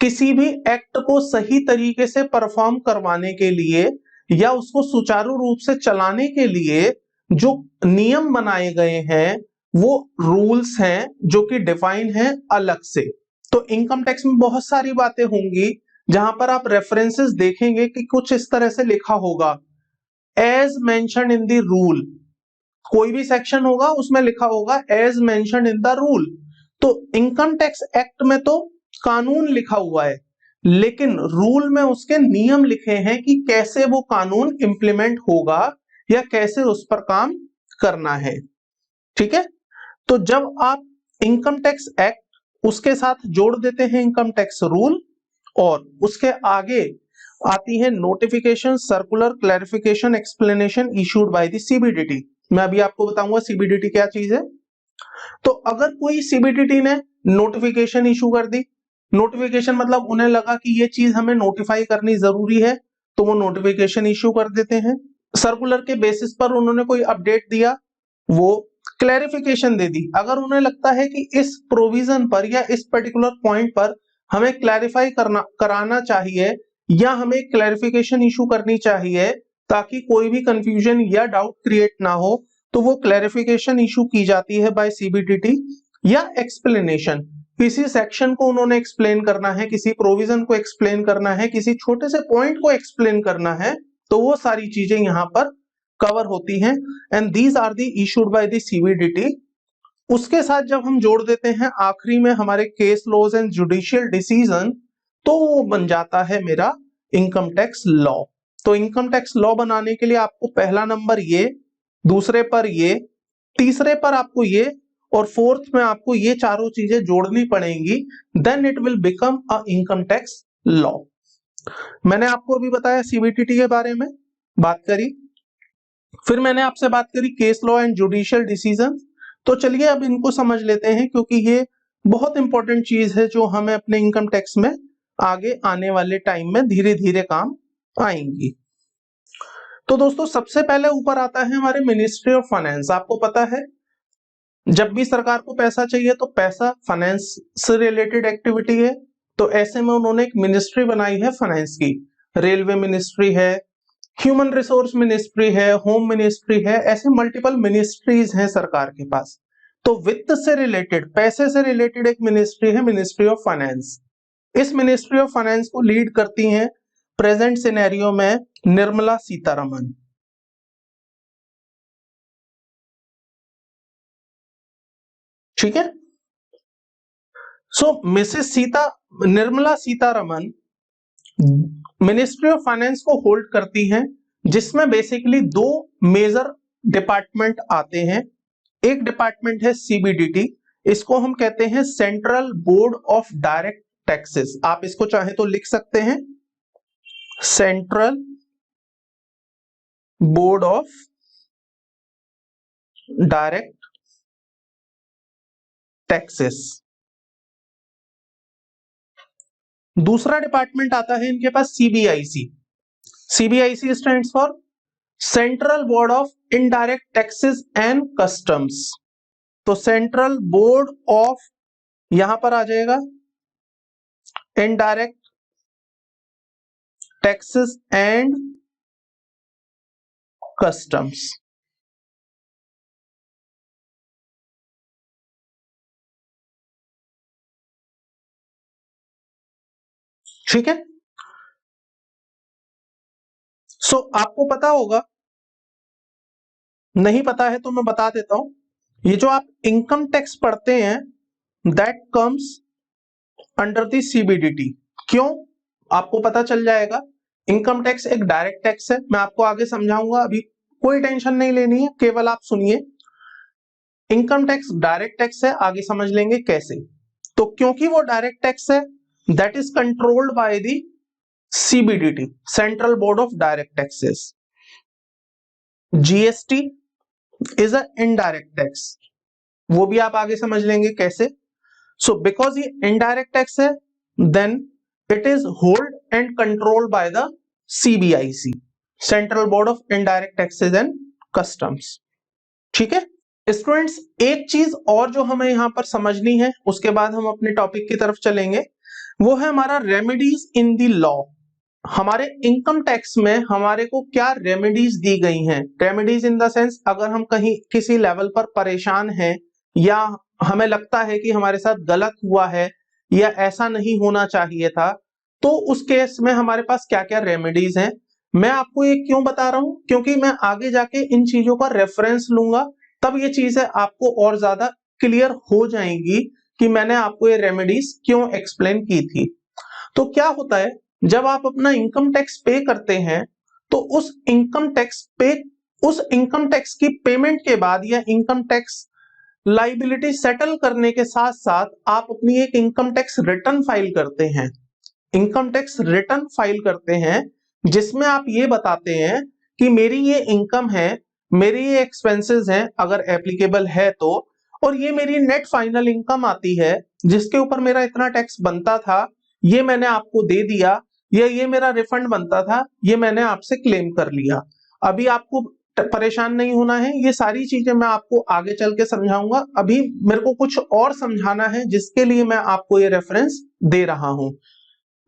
किसी भी एक्ट को सही तरीके से परफॉर्म करवाने के लिए या उसको सुचारू रूप से चलाने के लिए जो नियम बनाए गए हैं वो रूल्स हैं जो कि डिफाइन है अलग से। तो इनकम टैक्स में बहुत सारी बातें होंगी जहां पर आप रेफरेंसेस देखेंगे कि कुछ इस तरह से लिखा होगा as mentioned in the rule. कोई भी सेक्शन होगा उसमें लिखा होगा as mentioned in the rule. तो इनकम टैक्स एक्ट में तो कानून लिखा हुआ है, लेकिन रूल में उसके नियम लिखे हैं कि कैसे वो कानून इंप्लीमेंट होगा या कैसे उस पर काम करना है। ठीक है? तो जब आप इनकम टैक्स एक्ट उसके साथ जोड़ देते हैं इनकम टैक्स रूल, और उसके आगे आती है notification, circular, clarification, explanation issued by the CBDT. मैं अभी आपको बताऊंगा सीबीडीटी क्या चीज है। तो अगर कोई सीबीडीटी ने नोटिफिकेशन इशू कर दी, नोटिफिकेशन मतलब उन्हें लगा कि ये चीज हमें नोटिफाई करनी जरूरी है, तो वो नोटिफिकेशन इशू कर देते हैं। सर्कुलर के बेसिस पर उन्होंने कोई अपडेट दिया, वो क्लैरिफिकेशन दे दी। अगर उन्हें लगता है कि इस प्रोविजन पर या इस पर्टिकुलर पॉइंट पर हमें क्लैरिफाई कराना चाहिए या हमें क्लैरिफिकेशन इशू करनी चाहिए ताकि कोई भी कंफ्यूजन या डाउट क्रिएट ना हो, तो वो क्लैरिफिकेशन इशू की जाती है बाय सीबीडीटी। या एक्सप्लेनेशन, किसी सेक्शन को उन्होंने एक्सप्लेन करना है, किसी प्रोविजन को एक्सप्लेन करना है, किसी छोटे से पॉइंट को एक्सप्लेन करना है, तो वो सारी चीजें यहां पर कवर होती हैं। And these are the issued by the CBDT. उसके साथ जब हम जोड़ देते हैं आखिरी में हमारे case laws and judicial decision, तो वो बन जाता है मेरा इनकम टैक्स लॉ। तो इनकम टैक्स लॉ बनाने के लिए आपको पहला नंबर ये, दूसरे पर ये, तीसरे पर आपको ये और फोर्थ में आपको ये चारों चीजें जोड़नी पड़ेंगी, then it will become a income tax law. मैंने आपको अभी बताया सीबीडीटी के बारे में बात करी, फिर मैंने आपसे बात करी case law and judicial decision. तो चलिए अब इनको समझ लेते हैं, क्योंकि ये बहुत इंपॉर्टेंट चीज है जो हमें अपने इनकम टैक्स में आगे आने वाले टाइम में धीरे धीरे काम आएंगी। तो दोस्तों सबसे पहले ऊपर आता है हमारे मिनिस्ट्री ऑफ फाइनेंस। आपको पता है जब भी सरकार को पैसा चाहिए तो पैसा फाइनेंस से रिलेटेड एक्टिविटी है, तो ऐसे में उन्होंने एक मिनिस्ट्री बनाई है फाइनेंस की। रेलवे मिनिस्ट्री है, ह्यूमन रिसोर्स मिनिस्ट्री है, होम मिनिस्ट्री है, ऐसे मल्टीपल मिनिस्ट्रीज हैं सरकार के पास। तो वित्त से रिलेटेड, पैसे से रिलेटेड एक मिनिस्ट्री है मिनिस्ट्री ऑफ फाइनेंस। इस मिनिस्ट्री ऑफ फाइनेंस को लीड करती हैं प्रेजेंट सिनेरियो में निर्मला सीतारमन। ठीक है, so Mrs Nirmala Sitharaman ministry of finance को होल्ड करती हैं, जिसमें बेसिकली दो मेजर डिपार्टमेंट आते हैं। एक डिपार्टमेंट है सीबीडीटी, इसको हम कहते हैं central board of direct taxes. आप इसको चाहे तो लिख सकते हैं central board of direct taxes. दूसरा डिपार्टमेंट आता है इनके पास CBIC. CBIC stands for central board of indirect taxes and customs. तो सेंट्रल बोर्ड ऑफ, यहां पर आ जाएगा इनडायरेक्ट टैक्सेस एंड कस्टम्स। ठीक है, सो आपको पता होगा, नहीं पता है तो मैं बता देता हूं, ये जो आप इनकम टैक्स पढ़ते हैं that comes under the CBDT. क्यों, आपको पता चल जाएगा। इनकम टैक्स एक डायरेक्ट टैक्स है, मैं आपको आगे समझाऊंगा, अभी कोई टेंशन नहीं लेनी है, केवल आप सुनिए। इनकम टैक्स डायरेक्ट टैक्स है, आगे समझ लेंगे कैसे। तो क्योंकि वो डायरेक्ट टैक्स है, that is controlled by the CBDT, central board of direct taxes. GST is a indirect tax, वो भी आप आगे समझ लेंगे कैसे। सो बिकॉज ये इनडायरेक्ट टैक्स है, then it is hold and controlled by the CBIC, central board of indirect taxes and customs. ठीक है स्टूडेंट्स, एक चीज और जो हमें यहां पर समझनी है, उसके बाद हम अपने टॉपिक की तरफ चलेंगे, वो है हमारा रेमेडीज इन द लॉ। हमारे इनकम टैक्स में हमारे को क्या रेमेडीज दी गई हैं। रेमेडीज इन द सेंस, अगर हम कहीं किसी लेवल पर परेशान हैं या हमें लगता है कि हमारे साथ गलत हुआ है या ऐसा नहीं होना चाहिए था, तो उस केस में हमारे पास क्या क्या रेमेडीज हैं। मैं आपको ये क्यों बता रहा हूं, क्योंकि मैं आगे जाके इन चीजों का रेफरेंस लूंगा, तब ये चीजें आपको और ज्यादा क्लियर हो जाएंगी कि मैंने आपको ये रेमेडीज क्यों एक्सप्लेन की थी। तो क्या होता है, जब आप अपना इनकम टैक्स पे करते हैं, तो उस इनकम टैक्स की पेमेंट के बाद या इनकम टैक्स लाइबिलिटी सेटल करने के साथ साथ आप अपनी एक इनकम टैक्स रिटर्न फाइल करते हैं। इनकम टैक्स रिटर्न फाइल करते हैं, जिसमें आप ये बताते हैं कि मेरी ये इनकम है, मेरी ये एक्सपेंसेस हैं अगर एप्लीकेबल है तो, और ये मेरी नेट फाइनल इनकम आती है जिसके ऊपर मेरा इतना टैक्स बनता था, ये मैंने आपको दे दिया, या ये मेरा रिफंड बनता था, ये मैंने आपसे क्लेम कर लिया। अभी आपको परेशान नहीं होना है, ये सारी चीजें मैं आपको आगे चल के समझाऊंगा। अभी मेरे को कुछ और समझाना है, जिसके लिए मैं आपको ये रेफरेंस दे रहा हूं।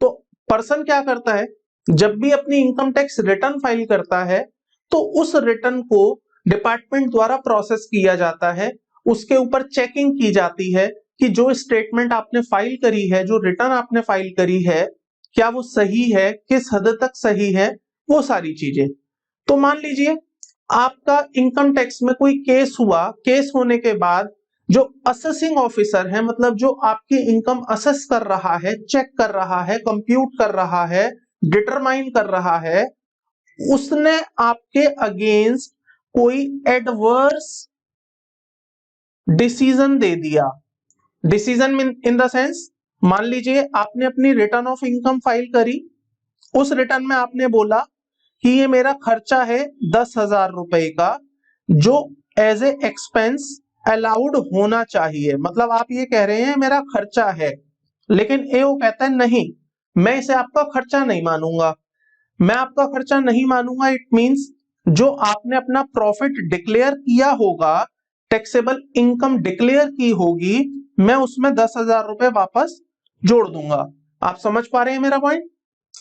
तो पर्सन क्या करता है, जब भी अपनी इनकम टैक्स रिटर्न फाइल करता है, तो उस रिटर्न को डिपार्टमेंट द्वारा प्रोसेस किया जाता है, उसके ऊपर चेकिंग की जाती है कि जो स्टेटमेंट आपने फाइल करी है, जो रिटर्न आपने फाइल करी है, क्या वो सही है, किस हद तक सही है, वो सारी चीजें। तो मान लीजिए आपका इनकम टैक्स में कोई केस हुआ, केस होने के बाद जो असेसिंग ऑफिसर है, मतलब जो आपकी इनकम असेस कर रहा है, चेक कर रहा है, कंप्यूट कर रहा है, डिटरमाइन कर रहा है, उसने आपके अगेंस्ट कोई एडवर्स डिसीजन दे दिया। डिसीजन इन द सेंस, मान लीजिए आपने अपनी रिटर्न ऑफ इनकम फाइल करी, उस रिटर्न में आपने बोला कि ये मेरा खर्चा है 10,000 रुपए का, जो एज ए एक्सपेंस अलाउड होना चाहिए। मतलब आप ये कह रहे हैं मेरा खर्चा है, लेकिन एओ कहता है नहीं, मैं इसे आपका खर्चा नहीं मानूंगा। मैं आपका खर्चा नहीं मानूंगा, इट मींस जो आपने अपना प्रॉफिट डिक्लेयर किया होगा, टैक्सेबल इनकम डिक्लेयर की होगी, मैं उसमें 10,000 रुपए वापस जोड़ दूंगा। आप समझ पा रहे हैं मेरा पॉइंट?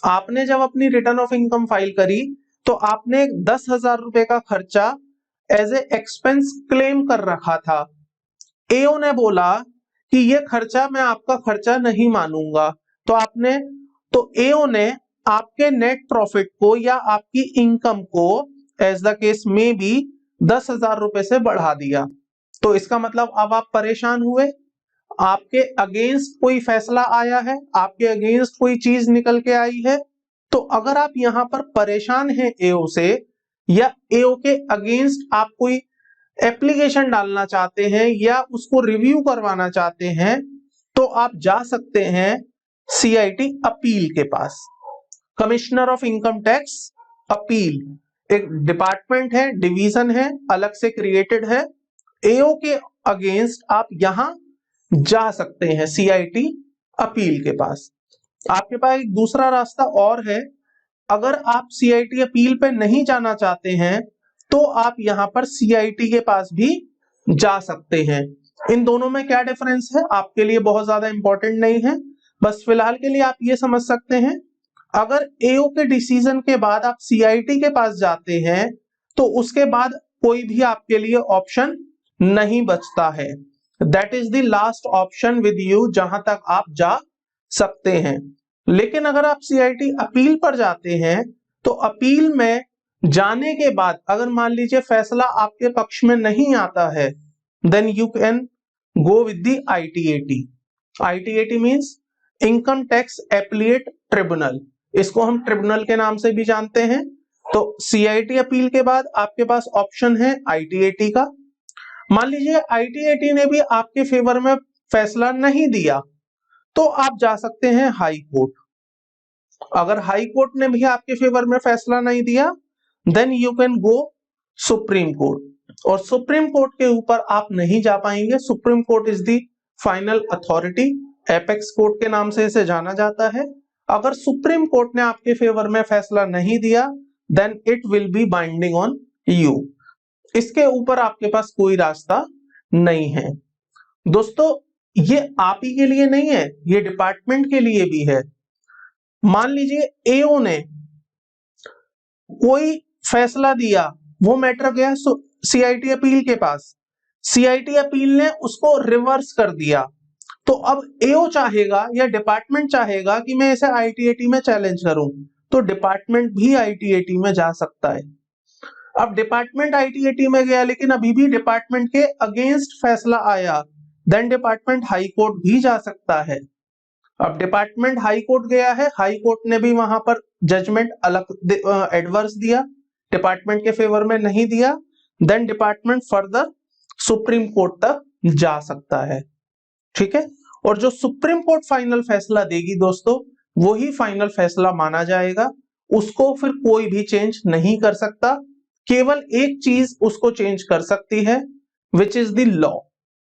आपने जब अपनी रिटर्न ऑफ इनकम फाइल करी तो आपने 10,000 रुपए का खर्चा एज ए एक्सपेंस क्लेम कर रखा था। एओ ने बोला कि ये खर्चा मैं आपका खर्चा नहीं मानूंगा, तो एओ ने आपके नेट प्रॉफिट को या आपकी इनकम को एज द केस में भी 10,000 रुपए से बढ़ा दिया। तो इसका मतलब अब आप परेशान हुए, आपके अगेंस्ट कोई फैसला आया है, आपके अगेंस्ट कोई चीज निकल के आई है। तो अगर आप यहां पर परेशान हैं एओ से, या एओ के अगेंस्ट आप कोई एप्लीकेशन डालना चाहते हैं या उसको रिव्यू करवाना चाहते हैं, तो आप जा सकते हैं सीआईटी अपील के पास। Commissioner of income tax appeal एक डिपार्टमेंट है, डिवीजन है, अलग से क्रिएटेड है। एओ के अगेंस्ट आप यहां जा सकते हैं सीआईटी अपील के पास। आपके पास एक दूसरा रास्ता और है, अगर आप सीआईटी अपील पे नहीं जाना चाहते हैं तो आप यहां पर सीआईटी के पास भी जा सकते हैं। इन दोनों में क्या डिफरेंस है आपके लिए बहुत ज्यादा इंपॉर्टेंट नहीं है, बस फिलहाल के लिए आप ये समझ सकते हैं, अगर एओ के डिसीजन के बाद आप सीआईटी के पास जाते हैं तो उसके बाद कोई भी आपके लिए ऑप्शन नहीं बचता है। That is the last option with you, जहां तक आप जा सकते हैं। लेकिन अगर आप सीआईटी अपील पर जाते हैं तो अपील में जाने के बाद अगर मान लीजिए फैसला आपके पक्ष में नहीं आता है, then you can go with the ITAT. ITAT means income tax appellate tribunal, इसको हम ट्रिब्यूनल के नाम से भी जानते हैं। तो सीआईटी अपील के बाद आपके पास ऑप्शन है आईटीएटी का। मान लीजिए आईटीएटी ने भी आपके फेवर में फैसला नहीं दिया तो आप जा सकते हैं हाई कोर्ट। अगर हाई कोर्ट ने भी आपके फेवर में फैसला नहीं दिया, then you can go supreme court. और सुप्रीम कोर्ट के ऊपर आप नहीं जा पाएंगे, supreme court is the final authority, apex court के नाम से इसे जाना जाता है। अगर सुप्रीम कोर्ट ने आपके फेवर में फैसला नहीं दिया, then it will be binding on you. इसके ऊपर आपके पास कोई रास्ता नहीं है। दोस्तों ये आप ही के लिए नहीं है, ये डिपार्टमेंट के लिए भी है। मान लीजिए एओ ने कोई फैसला दिया, वो मैटर गया सीआईटी अपील के पास, सीआईटी अपील ने उसको रिवर्स कर दिया, तो अब एओ चाहेगा या डिपार्टमेंट चाहेगा कि मैं इसे आईटीएटी में चैलेंज करूं, तो डिपार्टमेंट भी आईटीएटी में जा सकता है। अब डिपार्टमेंट आईटीएटी में गया लेकिन अभी भी डिपार्टमेंट के अगेंस्ट फैसला आया, देन डिपार्टमेंट हाई कोर्ट भी जा सकता है। अब डिपार्टमेंट हाई कोर्ट गया है, हाई कोर्ट ने भी वहां पर जजमेंट अलग एडवर्स दिया, डिपार्टमेंट के फेवर में नहीं दिया, then department further supreme court तक जा सकता है। ठीक है, और जो सुप्रीम कोर्ट फाइनल फैसला देगी दोस्तों, वही फाइनल फैसला माना जाएगा, उसको फिर कोई भी चेंज नहीं कर सकता। केवल एक चीज उसको चेंज कर सकती है, विच इज द लॉ।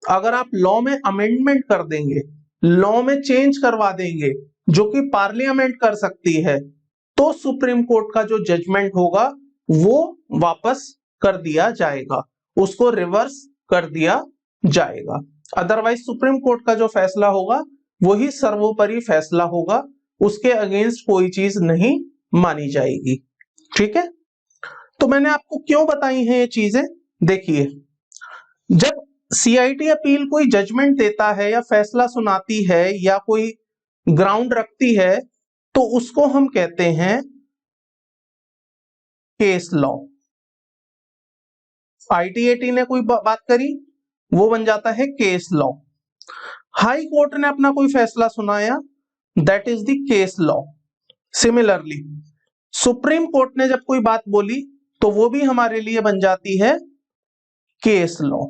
अगर आप लॉ में अमेंडमेंट कर देंगे, लॉ में चेंज करवा देंगे, जो कि पार्लियामेंट कर सकती है, तो सुप्रीम कोर्ट का जो जजमेंट होगा वो वापस कर दिया जाएगा, उसको रिवर्स कर दिया जाएगा। अदरवाइज सुप्रीम कोर्ट का जो फैसला होगा वही सर्वोपरि फैसला होगा, उसके अगेंस्ट कोई चीज नहीं मानी जाएगी। ठीक है, तो मैंने आपको क्यों बताई हैं ये चीजें। देखिए, जब सीआईटी अपील कोई जजमेंट देता है या फैसला सुनाती है या कोई ग्राउंड रखती है, तो उसको हम कहते हैं केस लॉ। आईटीएटी ने कोई बात करी, वो बन जाता है केस लॉ। हाई कोर्ट ने अपना कोई फैसला सुनाया, that is the case law. Similarly supreme court ने जब कोई बात बोली तो वो भी हमारे लिए बन जाती है केस लॉ,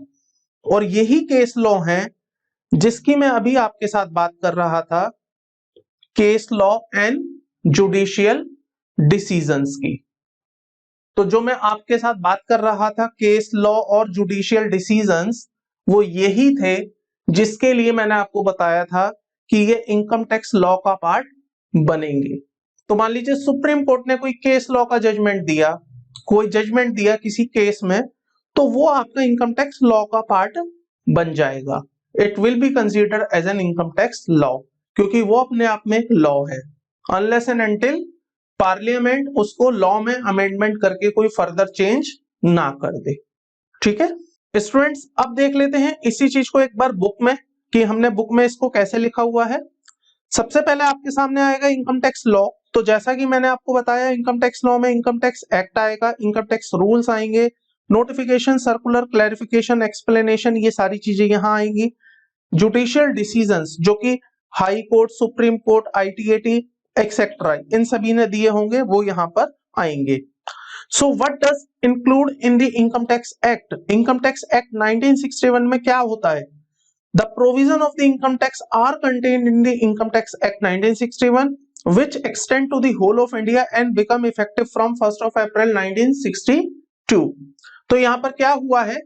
और यही केस लॉ है जिसकी मैं अभी आपके साथ बात कर रहा था, case law and judicial decisions की। तो जो मैं आपके साथ बात कर रहा था केस लॉ और जुडिशियल डिसीजंस, वो यही थे जिसके लिए मैंने आपको बताया था कि ये इनकम टैक्स लॉ का पार्ट बनेंगे। तो मान लीजिए सुप्रीम कोर्ट ने कोई केस लॉ का जजमेंट दिया, कोई जजमेंट दिया किसी केस में, तो वो आपका इनकम टैक्स लॉ का पार्ट बन जाएगा। It will be considered as an income tax law, क्योंकि वो अपने आप में एक लॉ है, अनलेस एंड अनटिल पार्लियामेंट उसको लॉ में अमेंडमेंट करके कोई फर्दर चेंज ना कर दे। ठीक है स्टूडेंट्स, अब देख लेते हैं इसी चीज को एक बार बुक में, कि हमने बुक में इसको कैसे लिखा हुआ है। सबसे पहले आपके सामने आएगा इनकम टैक्स लॉ। तो जैसा कि मैंने आपको बताया, इनकम टैक्स लॉ में इनकम टैक्स एक्ट आएगा, इनकम टैक्स रूल्स आएंगे, नोटिफिकेशन, सर्कुलर, क्लैरिफिकेशन, एक्सप्लेनेशन, ये सारी चीजें यहां आएंगी। जुडिशियल डिसीजंस जो कि high court, supreme court, ITAT etcetera इन सभी ने दिए होंगे, वो यहां पर आएंगे। So what does include in the income tax act? Income tax act 1961 में क्या होता है? The provision of the income tax are contained in the Income Tax Act 1961, which extend to the whole of India and become effective from 1st of April 1962. तो यहाँ पर क्या हुआ है,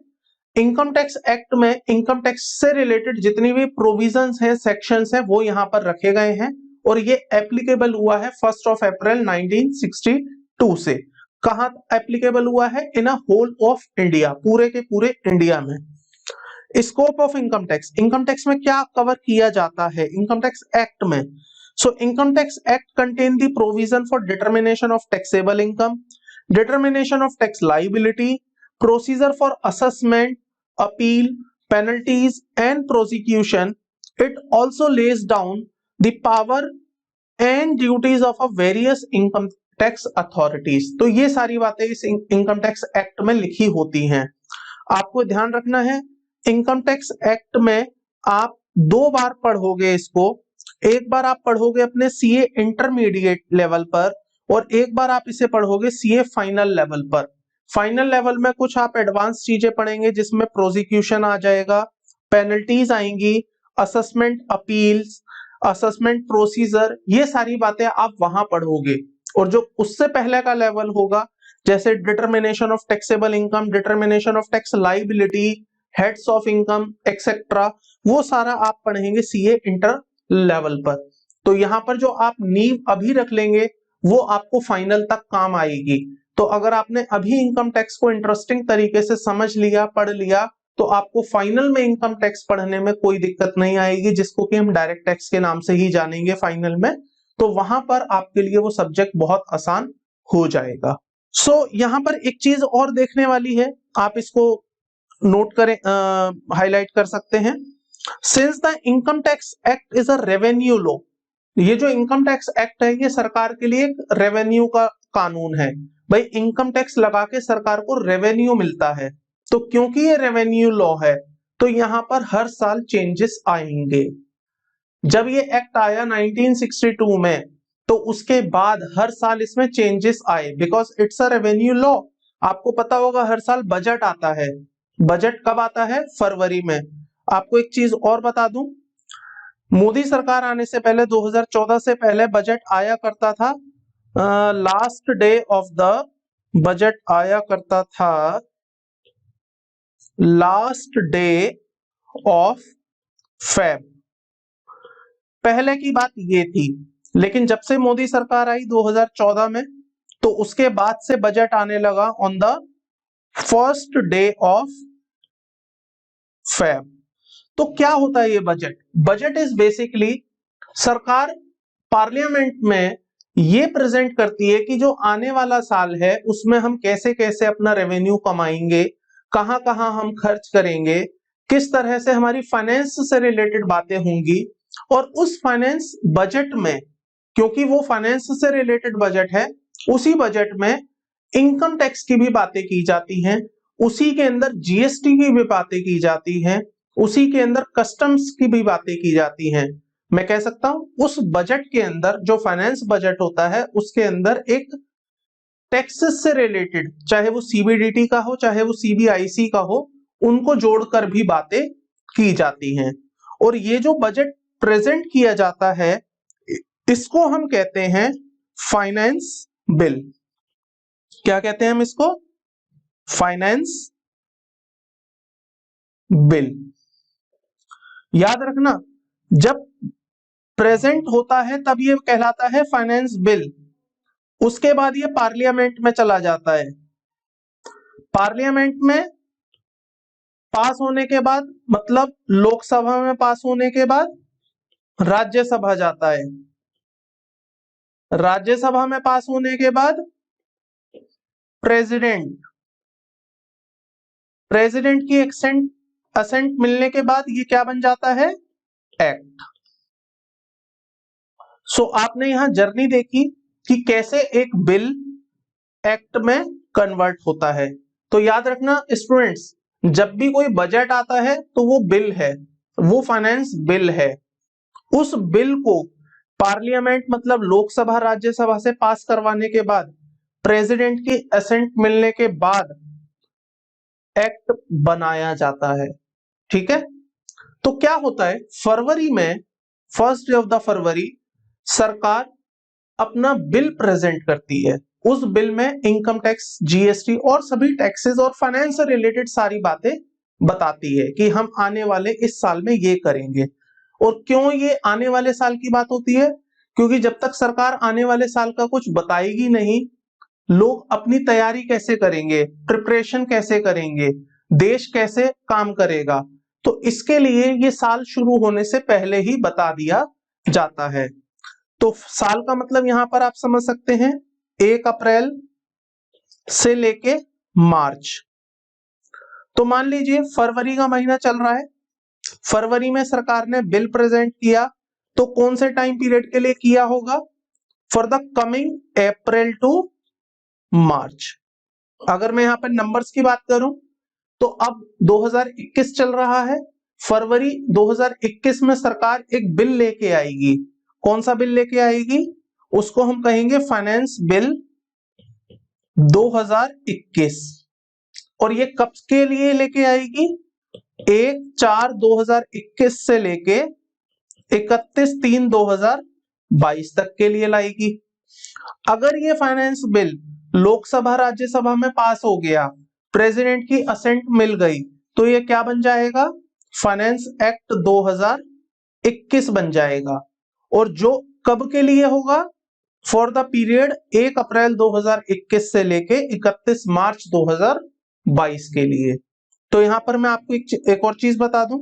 इनकम टैक्स एक्ट में इनकम टैक्स से related जितनी भी प्रोविजंस हैं, सेक्शंस हैं, वो यहाँ पर रखे गए हैं, और ये एप्लीकेबल हुआ है 1st of April 1962 से। कहाँ एप्लीकेबल हुआ है? इन अ होल ऑफ इंडिया, पूरे के पूरे इंडिया में। स्कोप ऑफ इनकम टैक्स में क्या कवर किया जाता है इनकम टैक्स एक्ट में? So income tax act contain the provision for determination of taxable income, determination of tax liability, procedure for assessment, appeal, penalties and prosecution. It also lays down the power and duties of a various income tax authorities. तो ये सारी बातें इस income tax act में लिखी होती हैं। आपको ध्यान रखना है, इनकम टैक्स एक्ट में आप 2 बार पढ़ोगे इसको। एक बार आप पढ़ोगे अपने CA इंटरमीडिएट लेवल पर, और एक बार आप इसे पढ़ोगे CA फाइनल लेवल पर। फाइनल लेवल में कुछ आप एडवांस चीजें पढ़ेंगे, जिसमें प्रोसिक्यूशन आ जाएगा, पेनल्टीज आएंगी, असेसमेंट, अपील्स, असेसमेंट प्रोसीजर, ये सारी बातें आप वहां पढ़ोगे। और जो उससे पहले का लेवल होगा, जैसे determination of taxable income, determination of tax liability, heads of income etcetera, वो सारा आप पढ़ेंगे CA इंटर लेवल पर। तो यहाँ पर जो आप नींव अभी रख लेंगे वो आपको फाइनल तक काम आएगी। तो अगर आपने अभी इनकम टैक्स को इंटरेस्टिंग तरीके से समझ लिया, पढ़ लिया, तो आपको फाइनल में इनकम टैक्स पढ़ने में कोई दिक्कत नहीं आएगी, जिसको कि हम डायरेक्ट टैक्स के नाम से ही जानेंगे फाइनल में। तो वहां पर आपके लिए वो सब्जेक्ट बहुत आसान हो जाएगा। सो यहाँ पर एक चीज और देखने वाली है, आप इसको नोट करें, हाईलाइट कर सकते हैं। Since the income tax act is a revenue law, ये जो इनकम टैक्स एक्ट है ये सरकार के लिए एक रेवेन्यू का कानून है। भाई इनकम टैक्स लगा के सरकार को रेवेन्यू मिलता है, तो क्योंकि ये रेवेन्यू लॉ है तो यहाँ पर हर साल चेंजेस आएंगे। जब ये एक्ट आया 1962 में, तो उसके बाद हर साल इसमें चेंजेस आए, because it's a revenue law. आपको पता होगा हर साल बजट आता है। बजट कब आता है? फरवरी में। आपको एक चीज और बता दूं, मोदी सरकार आने से पहले 2014 से पहले बजट आया करता था, last day of the budget आया करता था, लास्ट डे ऑफ फेब। पहले की बात ये थी, लेकिन जब से मोदी सरकार आई 2014 में, तो उसके बाद से बजट आने लगा on the first day of Feb. तो क्या होता है ये बजट? बजट इज बेसिकली सरकार पार्लियामेंट में ये प्रेजेंट करती है कि जो आने वाला साल है उसमें हम कैसे कैसे अपना रेवेन्यू कमाएंगे, कहां कहां हम खर्च करेंगे, किस तरह से हमारी फाइनेंस से रिलेटेड बातें होंगी। और उस फाइनेंस बजट में, क्योंकि वो फाइनेंस से रिलेटेड बजट है, उसी बजट में इनकम टैक्स की भी बातें की जाती हैं, उसी के अंदर GST की भी बातें की जाती हैं, उसी के अंदर कस्टम्स की भी बातें की जाती हैं। मैं कह सकता हूं उस बजट के अंदर, जो फाइनेंस बजट होता है उसके अंदर एक टैक्सेस से रिलेटेड, चाहे वो सीबीडीटी का हो चाहे वो सीबीआईसी का हो, उनको जोड़कर भी बातें की जाती हैं। और ये जो बजट प्रेजेंट किया जाता है इसको हम कहते हैं फाइनेंस बिल। क्या कहते हैं हम इसको? Finance bill. याद रखना, जब प्रेजेंट होता है तब ये कहलाता है फाइनेंस बिल। उसके बाद ये पार्लियामेंट में चला जाता है। पार्लियामेंट में पास होने के बाद, मतलब लोकसभा में पास होने के बाद राज्यसभा जाता है। राज्यसभा में पास होने के बाद प्रेसिडेंट की असेंट मिलने के बाद ये क्या बन जाता है? एक्ट। सो आपने यहां जर्नी देखी कि कैसे एक बिल एक्ट में कन्वर्ट होता है। तो याद रखना स्टूडेंट्स, जब भी कोई बजट आता है तो वो बिल है, वो फाइनेंस बिल है। उस बिल को पार्लियामेंट मतलब लोकसभा राज्यसभा से पास करवाने के बाद, प्रेसिडेंट की असेंट मिलने के बाद एक्ट बनाया जाता है। ठीक है, तो क्या होता है, फरवरी में, फर्स्ट डे ऑफ द फरवरी सरकार अपना बिल प्रेजेंट करती है। उस बिल में इनकम टैक्स, जीएसटी और सभी टैक्सेस और फाइनेंस से रिलेटेड सारी बातें बताती है कि हम आने वाले इस साल में ये करेंगे। और क्यों ये आने वाले साल की बात होती है? क्योंकि जब तक सरकार आने वाले साल का कुछ बताएगी नहीं, लोग अपनी तैयारी कैसे करेंगे, प्रिपरेशन कैसे करेंगे, देश कैसे काम करेगा, तो इसके लिए ये साल शुरू होने से पहले ही बता दिया जाता है। तो साल का मतलब यहां पर आप समझ सकते हैं 1 अप्रैल से लेके मार्च। तो मान लीजिए फरवरी का महीना चल रहा है, फरवरी में सरकार ने बिल प्रेजेंट किया, तो कौन से टाइम पीरियड के लिए किया होगा? For the coming April to March. अगर मैं यहां पर नंबर्स की बात करूं तो अब 2021 चल रहा है, फरवरी 2021 में सरकार एक बिल लेके आएगी। कौन सा बिल लेके आएगी? उसको हम कहेंगे फाइनेंस बिल 2021। और ये कब के लिए लेके आएगी? 1/4/2021 से लेके 31/3/2022 तक के लिए लाएगी। अगर ये फाइनेंस बिल लोकसभा राज्यसभा में पास हो गया, प्रेसिडेंट की असेंट मिल गई, तो ये क्या बन जाएगा? फाइनेंस एक्ट 2021 बन जाएगा। और जो कब के लिए होगा? फॉर द पीरियड 1 अप्रैल 2021 से लेके 31 मार्च 2022 के लिए। तो यहां पर मैं आपको एक और चीज बता दूं,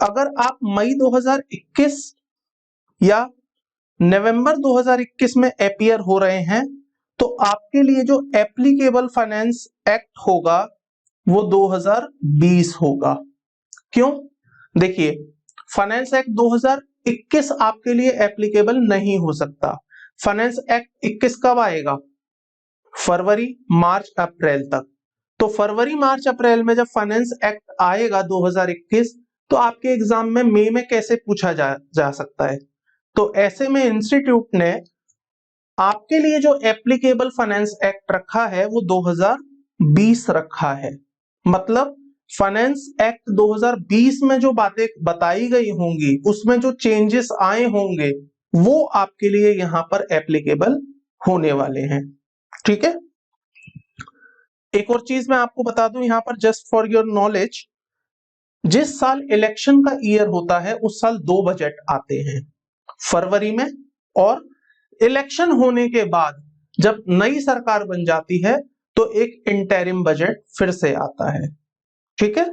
अगर आप मई 2021 या नवंबर 2021 में अपीयर हो रहे हैं, तो आपके लिए जो एप्लीकेबल फाइनेंस एक्ट होगा वो 2020 होगा। क्यों? देखिए, फाइनेंस एक्ट 2021 आपके लिए एप्लीकेबल नहीं हो सकता। फाइनेंस एक्ट 21 कब आएगा? फरवरी मार्च अप्रैल तक। तो फरवरी मार्च अप्रैल में जब फाइनेंस एक्ट आएगा 2021, तो आपके एग्जाम में मई में कैसे पूछा जा सकता है? तो ऐसे में इंस्टीट्यूट ने आपके लिए जो एप्लीकेबल फाइनेंस एक्ट रखा है वो 2020 रखा है। मतलब फाइनेंस एक्ट 2020 में जो बातें बताई गई होंगी, उसमें जो चेंजेस आए होंगे, वो आपके लिए यहां पर एप्लीकेबल होने वाले हैं। ठीक है, एक और चीज मैं आपको बता दूं यहां पर, जस्ट फॉर योर नॉलेज, जिस साल इलेक्शन का ईयर होता है उस साल 2 बजट आते हैं, फरवरी में, और इलेक्शन होने के बाद जब नई सरकार बन जाती है तो एक इंटरिम बजट फिर से आता है। ठीक है,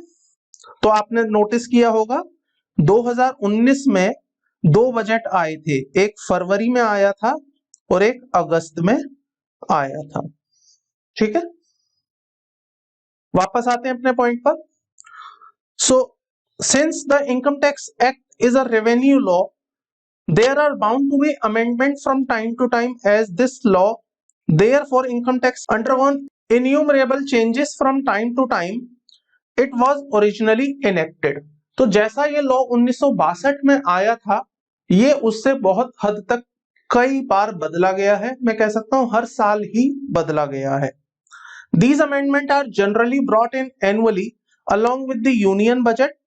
तो आपने नोटिस किया होगा 2019 में 2 बजट आए थे, एक फरवरी में आया था और एक अगस्त में आया था। ठीक है, वापस आते हैं अपने पॉइंट पर। So since the income tax act is a revenue law, there are bound to be amendments from time to time as this law, therefore income tax undergone innumerable changes from time to time it was originally enacted। तो जैसा ये law 1962 में आया था, ये उससे बहुत हद तक कई बार बदला गया है, मैं कह सकता हूं हर साल ही बदला गया है। These amendments are generally brought in annually along with the union budget.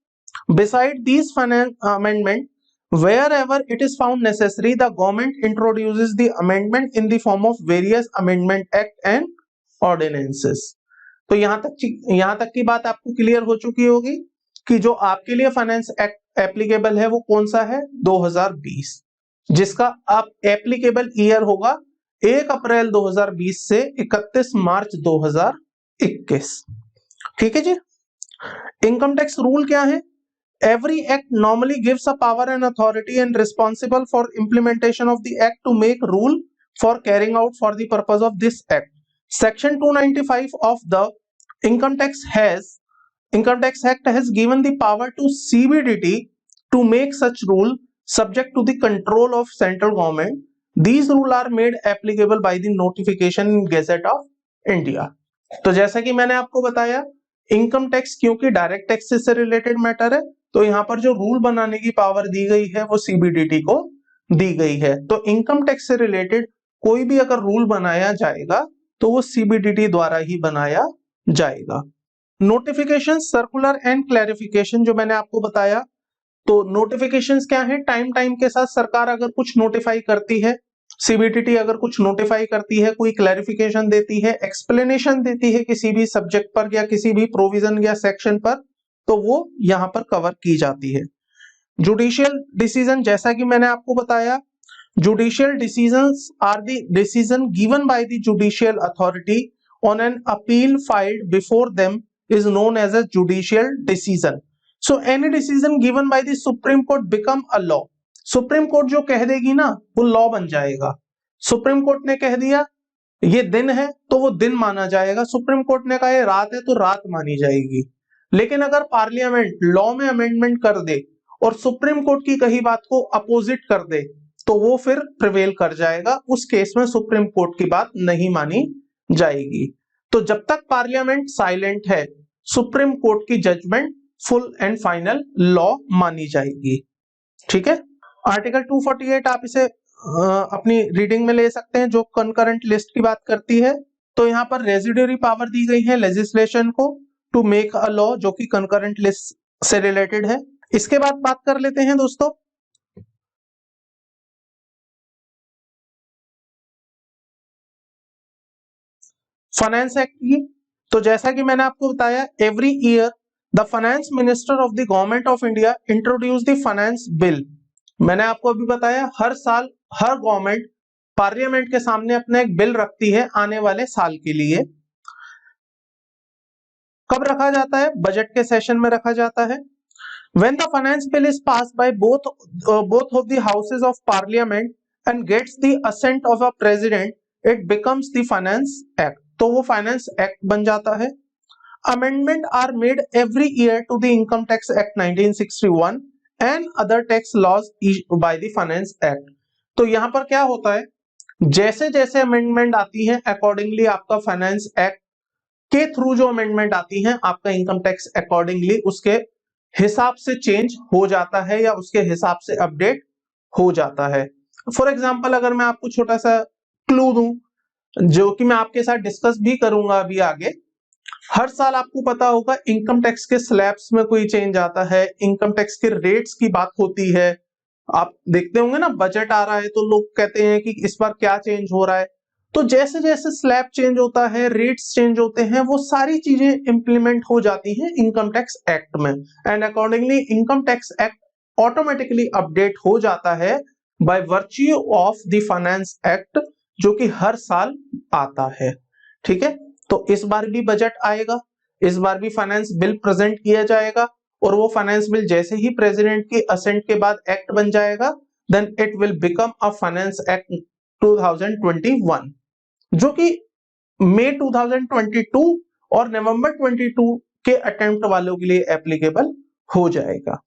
Beside these amendments, wherever it is found necessary, the government introduces the amendment in the form of various amendment act and ordinances. तो यहाँ तक की बात आपको clear हो चुकी होगी कि जो आपके लिए फाइनेंस एक्ट एप्लीकेबल है वो कौन सा है, 2020, जिसका आप एप्लीकेबल ईयर होगा 1 अप्रैल 2020 से 31 मार्च 2021। ठीक है जी। इनकम टैक्स रूल क्या है? Every act normally gives a power and authority and responsible for implementation of the act to make rule for carrying out for the purpose of this act. Section 295 of the Income Tax Act has given the power to CBDT to make such rule subject to the control of central government. These rules are made applicable by the notification in Gazette of India. तो जैसा कि मैंने आपको बताया, income tax क्योंकि direct taxes से related matter है, तो यहाँ पर जो रूल बनाने की पावर दी गई है वो CBDT को दी गई है। तो इनकम टैक्स से रिलेटेड कोई भी अगर रूल बनाया जाएगा तो वो CBDT द्वारा ही बनाया जाएगा। नोटिफिकेशन, सर्कुलर एंड क्लैरिफिकेशन जो मैंने आपको बताया, तो नोटिफिकेशंस क्या है? टाइम के साथ सरकार अगर कुछ नोटिफाई करती है, CBDT अगर कुछ नोटिफाई करती है, कोई क्लैरिफिकेशन देती है, एक्सप्लेनेशन देती है किसी भी सब्जेक्ट पर या किसी भी प्रोविजन या सेक्शन पर, तो वो यहाँ पर कवर की जाती है। जुडिशियल डिसीजन, जैसा कि मैंने आपको बताया, judicial decisions are the decision given by the judicial authority on an appeal filed before them is known as a judicial decision. So any decision given by the Supreme Court become a law. Supreme Court जो कह देगी ना वो law बन जाएगा। Supreme court ने कह दिया ये दिन है तो वो दिन माना जाएगा, सुप्रीम कोर्ट ने कहा ये रात है तो रात मानी जाएगी। लेकिन अगर पार्लियामेंट लॉ में अमेंडमेंट कर दे और सुप्रीम कोर्ट की कही बात को अपोजिट कर दे तो वो फिर प्रिवेल कर जाएगा, उस केस में सुप्रीम कोर्ट की बात नहीं मानी जाएगी। तो जब तक पार्लियामेंट साइलेंट है, सुप्रीम कोर्ट की judgement full and final law मानी जाएगी। ठीक है। आर्टिकल 248 आप इसे अपनी रीडिंग में ले सकते हैं जो कंकरेंट लिस्ट की बात करती है। तो यहाँ पर रेजिडुअरी पावर दी गई है लेजिस्लेशन को टू मेक अ लॉ, जो कि कंकरेंट लिस्ट से रिलेटेड है। इसके बाद बात कर लेते हैं दोस्तों फाइनेंस एक्ट की। तो जैसा कि मैंने आपको बताया, every year the finance minister of the government of India introduce the finance bill. मैंने आपको अभी बताया हर साल हर गवर्नमेंट पार्लियामेंट के सामने अपना एक बिल रखती है आने वाले साल के लिए। कब रखा जाता है? बजट के सेशन में रखा जाता है। When the finance bill is passed by both of the houses of parliament and gets the assent of a president, it becomes the finance act. तो वो फाइनेंस एक्ट बन जाता है। Amendment are made every year to the Income Tax Act 1961 and other tax laws by the Finance Act. तो यहाँ पर क्या होता है, जैसे जैसे अमेंडमेंट आती है अकॉर्डिंगली आपका फाइनेंस एक्ट के थ्रू जो अमेंडमेंट आती है आपका इनकम टैक्स अकॉर्डिंगली उसके हिसाब से चेंज हो जाता है या उसके हिसाब से अपडेट हो जाता है। फॉर एग्जांपल अगर मैं आपको छोटा सा क्लू दूं जो कि मैं आपके साथ डिस्कस भी करूंगा अभी आगे, हर साल आपको पता होगा इनकम टैक्स के स्लैब्स में कोई चेंज आता है, इनकम टैक्स के रेट्स की बात होती है। आप देखते होंगे ना बजट आ रहा है तो लोग कहते हैं कि इस बार क्या चेंज हो रहा है। तो जैसे जैसे स्लैब चेंज होता है, रेट्स चेंज होते हैं, वो सारी चीजें इंप्लीमेंट हो जाती हैं इनकम टैक्स एक्ट में and accordingly income tax act automatically update हो जाता है by virtue of the finance act जो कि हर साल आता है। ठीक है। तो इस बार भी बजट आएगा, इस बार भी फाइनेंस बिल प्रेजेंट किया जाएगा और वो फाइनेंस बिल जैसे ही प्रेसिडेंट की असेंट के बाद एक्ट बन जाएगा then it will become a finance act 2021 जो कि मई 2022 और नवंबर 22 के अटेम्प्ट वालों के लिए एप्लीकेबल हो जाएगा।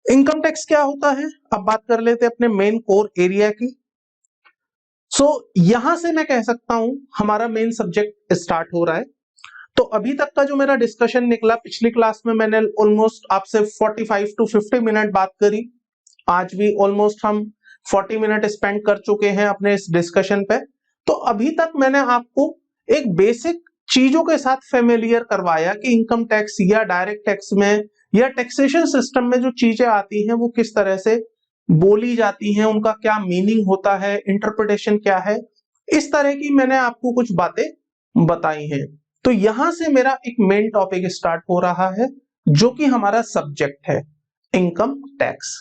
इनकम टैक्स क्या होता है, अब बात कर लेते हैं अपने मेन कोर एरिया की। यहां से मैं कह सकता हूं हमारा मेन सब्जेक्ट स्टार्ट हो रहा है। तो अभी तक का जो मेरा डिस्कशन निकला, पिछली क्लास में मैंने ऑलमोस्ट आपसे 45 to 50 मिनट बात करी, आज भी ऑलमोस्ट हम 40 मिनट स्पेंड कर चुके हैं अपने इस डिस्कशन पे। तो अभी तक मैंने आपको एक बेसिक चीजों के साथ फेमिलियर करवाया कि इनकम टैक्स या डायरेक्ट टैक्स में या टैक्सेशन सिस्टम में जो चीजें आती हैं वो किस तरह से बोली जाती हैं, उनका क्या मीनिंग होता है, इंटरप्रिटेशन क्या है, इस तरह की मैंने आपको कुछ बातें बताई हैं। तो यहां से मेरा एक मेन टॉपिक स्टार्ट हो रहा है जो कि हमारा सब्जेक्ट है इनकम टैक्स।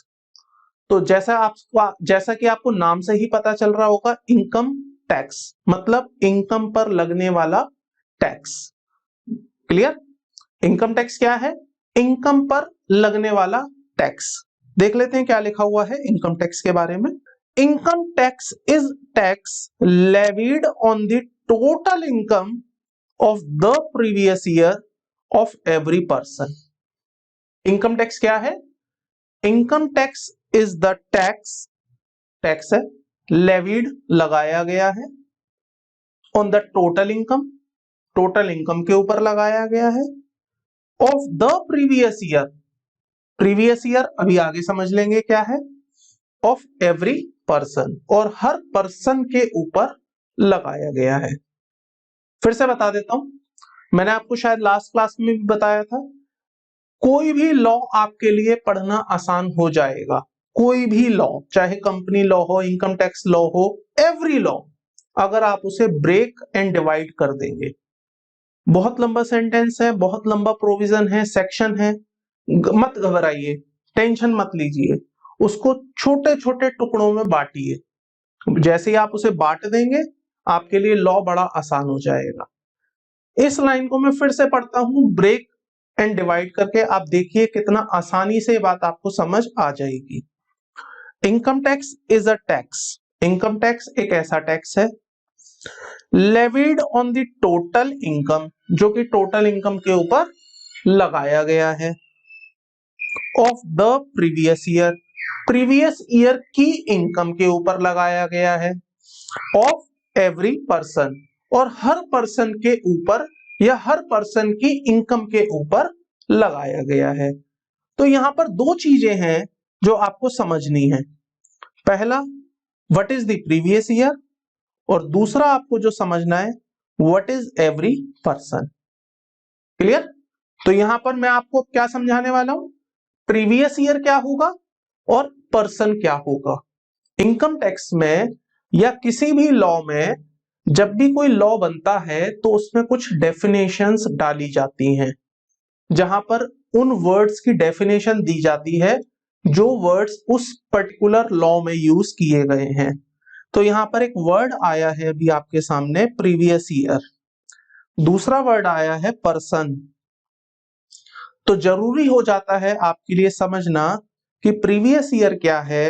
तो जैसा कि आपको नाम से ही पता चल रहा होगा, इनकम टैक्स मतलब इनकम पर लगने वाला टैक्स। क्लियर? इनकम टैक्स क्या है? इनकम पर लगने वाला टैक्स। देख लेते हैं क्या लिखा हुआ है इनकम टैक्स के बारे में। Income tax is tax levied on the total income of the previous year of every person. Income tax क्या है? Income tax is the tax है, लेविड लगाया गया है, ऑन द टोटल इनकम के ऊपर लगाया गया है, ऑफ द प्रीवियस ईयर अभी आगे समझ लेंगे क्या है, ऑफ एवरी पर्सन और हर पर्सन के ऊपर लगाया गया है। फिर से बता देता हूं, मैंने आपको शायद लास्ट क्लास में भी बताया था, कोई भी लॉ आपके लिए पढ़ना आसान हो जाएगा। कोई भी लॉ, चाहे कंपनी लॉ हो, इनकम टैक्स लॉ हो, एवरी लॉ अगर आप उसे ब्रेक एंड डिवाइड कर देंगे, बहुत लंबा सेंटेंस है, बहुत लंबा प्रोविजन है, सेक्शन है, मत घबराइए, टेंशन मत लीजिए, उसको छोटे छोटे टुकड़ों में बांटिए। जैसे ही आप उसे बांट देंगे आपके लिए लॉ बड़ा आसान हो जाएगा। इस लाइन को मैं फिर से पढ़ता हूं ब्रेक एंड डिवाइड करके, आप देखिए कितना आसानी से बात आपको समझ आ जाएगी। Income tax is a tax, income tax एक ऐसा टैक्स है levied on the total income, जो कि टोटल इनकम के ऊपर लगाया गया है, ऑफ द प्रीवियस ईयर की इनकम के ऊपर लगाया गया है, ऑफ एवरी पर्सन और हर पर्सन के ऊपर या हर पर्सन की इनकम के ऊपर लगाया गया है। तो यहां पर दो चीजें हैं जो आपको समझनी है। पहला, what is the previous year, और दूसरा आपको जो समझना है, what is every person. Clear? तो यहां पर मैं आपको क्या समझाने वाला हूं, प्रीवियस ईयर क्या होगा और पर्सन क्या होगा। इनकम टैक्स में या किसी भी लॉ में जब भी कोई लॉ बनता है तो उसमें कुछ डेफिनेशंस डाली जाती हैं, जहां पर उन वर्ड्स की डेफिनेशन दी जाती है जो वर्ड्स उस पर्टिकुलर लॉ में यूज किए गए हैं। तो यहां पर एक वर्ड आया है अभी आपके सामने, प्रीवियस ईयर, दूसरा वर्ड आया है पर्सन। तो जरूरी हो जाता है आपके लिए समझना कि प्रीवियस ईयर क्या है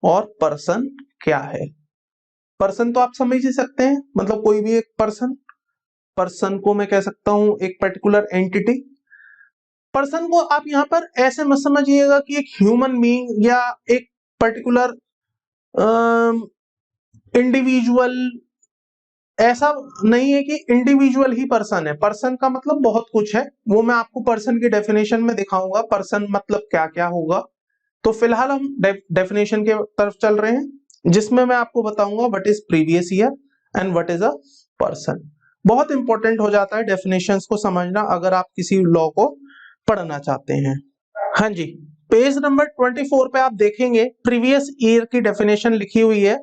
और पर्सन क्या है। पर्सन तो आप समझ ही सकते हैं, मतलब कोई भी एक पर्सन को मैं कह सकता हूं एक पर्टिकुलर एंटिटी। पर्सन को आप यहां पर ऐसे मत समझिएगा कि एक ह्यूमन बीइंग या एक पर्टिकुलर इंडिविजुअल, ऐसा नहीं है कि इंडिविजुअल ही पर्सन है। पर्सन का मतलब बहुत कुछ है, वो मैं आपको पर्सन की डेफिनेशन में दिखाऊंगा पर्सन मतलब क्या क्या होगा। तो फिलहाल हम डेफिनेशन के तरफ चल रहे हैं, जिसमें मैं आपको बताऊंगा what is previous year and what is a person. बहुत इंपॉर्टेंट हो जाता है डेफिनेशंस को समझना अगर आप किसी लॉ को पढ़ना चाहते हैं। हाँ जी, पेज नंबर 24 पे आप देखेंगे प्रीवियस ईयर की डेफिनेशन लिखी हुई है।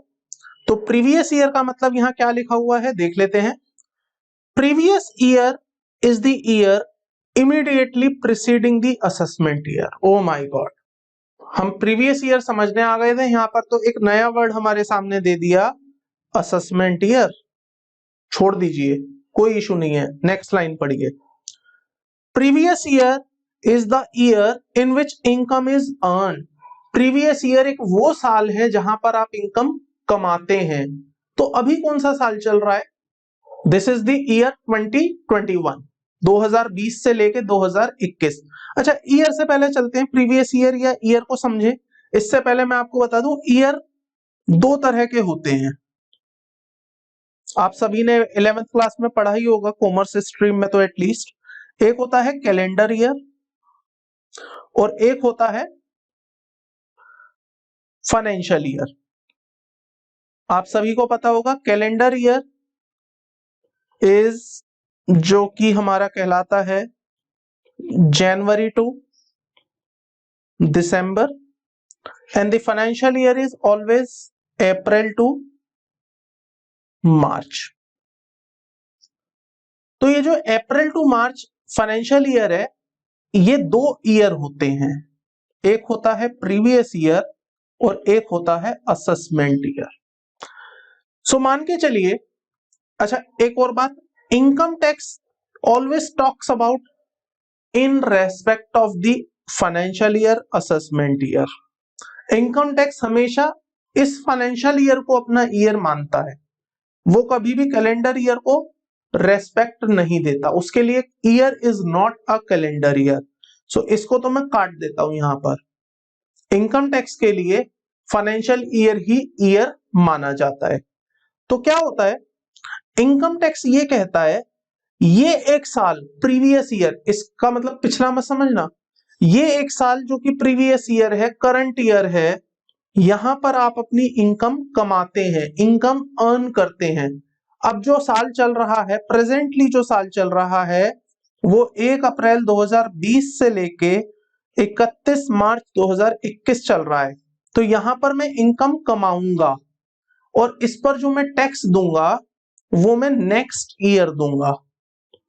तो प्रीवियस ईयर का मतलब यहां क्या लिखा हुआ है देख लेते हैं। Previous year is the year immediately preceding the assessment year. Oh my God, हम प्रीवियस ईयर समझने आ गए थे, यहां पर तो एक नया वर्ड हमारे सामने दे दिया, असेसमेंट ईयर। छोड़ दीजिए, कोई इशू नहीं है, नेक्स्ट लाइन पढ़िए। Previous year is the year in which income is earn. Previous year एक वो साल है जहां पर आप इनकम कमाते हैं। तो अभी कौन सा साल चल रहा है? दिस इज द ईयर 2021, 2020 से लेके 2021। अच्छा, ईयर से पहले चलते हैं, प्रीवियस ईयर या ईयर को समझे इससे पहले मैं आपको बता दूं, ईयर दो तरह के होते हैं। आप सभी ने 11th क्लास में पढ़ा ही होगा, कॉमर्स स्ट्रीम में तो एटलीस्ट। एक होता है कैलेंडर ईयर और एक होता है फाइनेंशियल ईयर। आप सभी को पता होगा कैलेंडर ईयर इज जो कि हमारा कहलाता है January to December and the financial year is always April to March. तो ये जो April to March financial year है, ये 2 ईयर होते हैं, एक होता है प्रीवियस ईयर और एक होता है असेसमेंट ईयर। सो मान के चलिए, अच्छा एक और बात, income tax always talks about in respect of the financial year assessment year. Income tax हमेशा इस फाइनेंशियल ईयर को अपना ईयर मानता है, वो कभी भी कैलेंडर ईयर को रेस्पेक्ट नहीं देता, उसके लिए year is not a calendar year. So इसको तो मैं काट देता हूं यहां पर। इनकम टैक्स के लिए फाइनेंशियल ईयर ही ईयर माना जाता है। तो क्या होता है, इनकम टैक्स ये कहता है ये एक साल प्रीवियस ईयर, इसका मतलब पिछला मत समझना, ये एक साल जो कि प्रीवियस ईयर है, करंट ईयर है, यहां पर आप अपनी इनकम कमाते हैं, इनकम अर्न करते हैं। अब जो साल चल रहा है, प्रेजेंटली जो साल चल रहा है, वो 1 अप्रैल 2020 से लेके 31 मार्च 2021 चल रहा है। तो यहां पर मैं इनकम कमाऊंगा और इस पर जो मैं टैक्स दूंगा वो मैं नेक्स्ट ईयर दूंगा।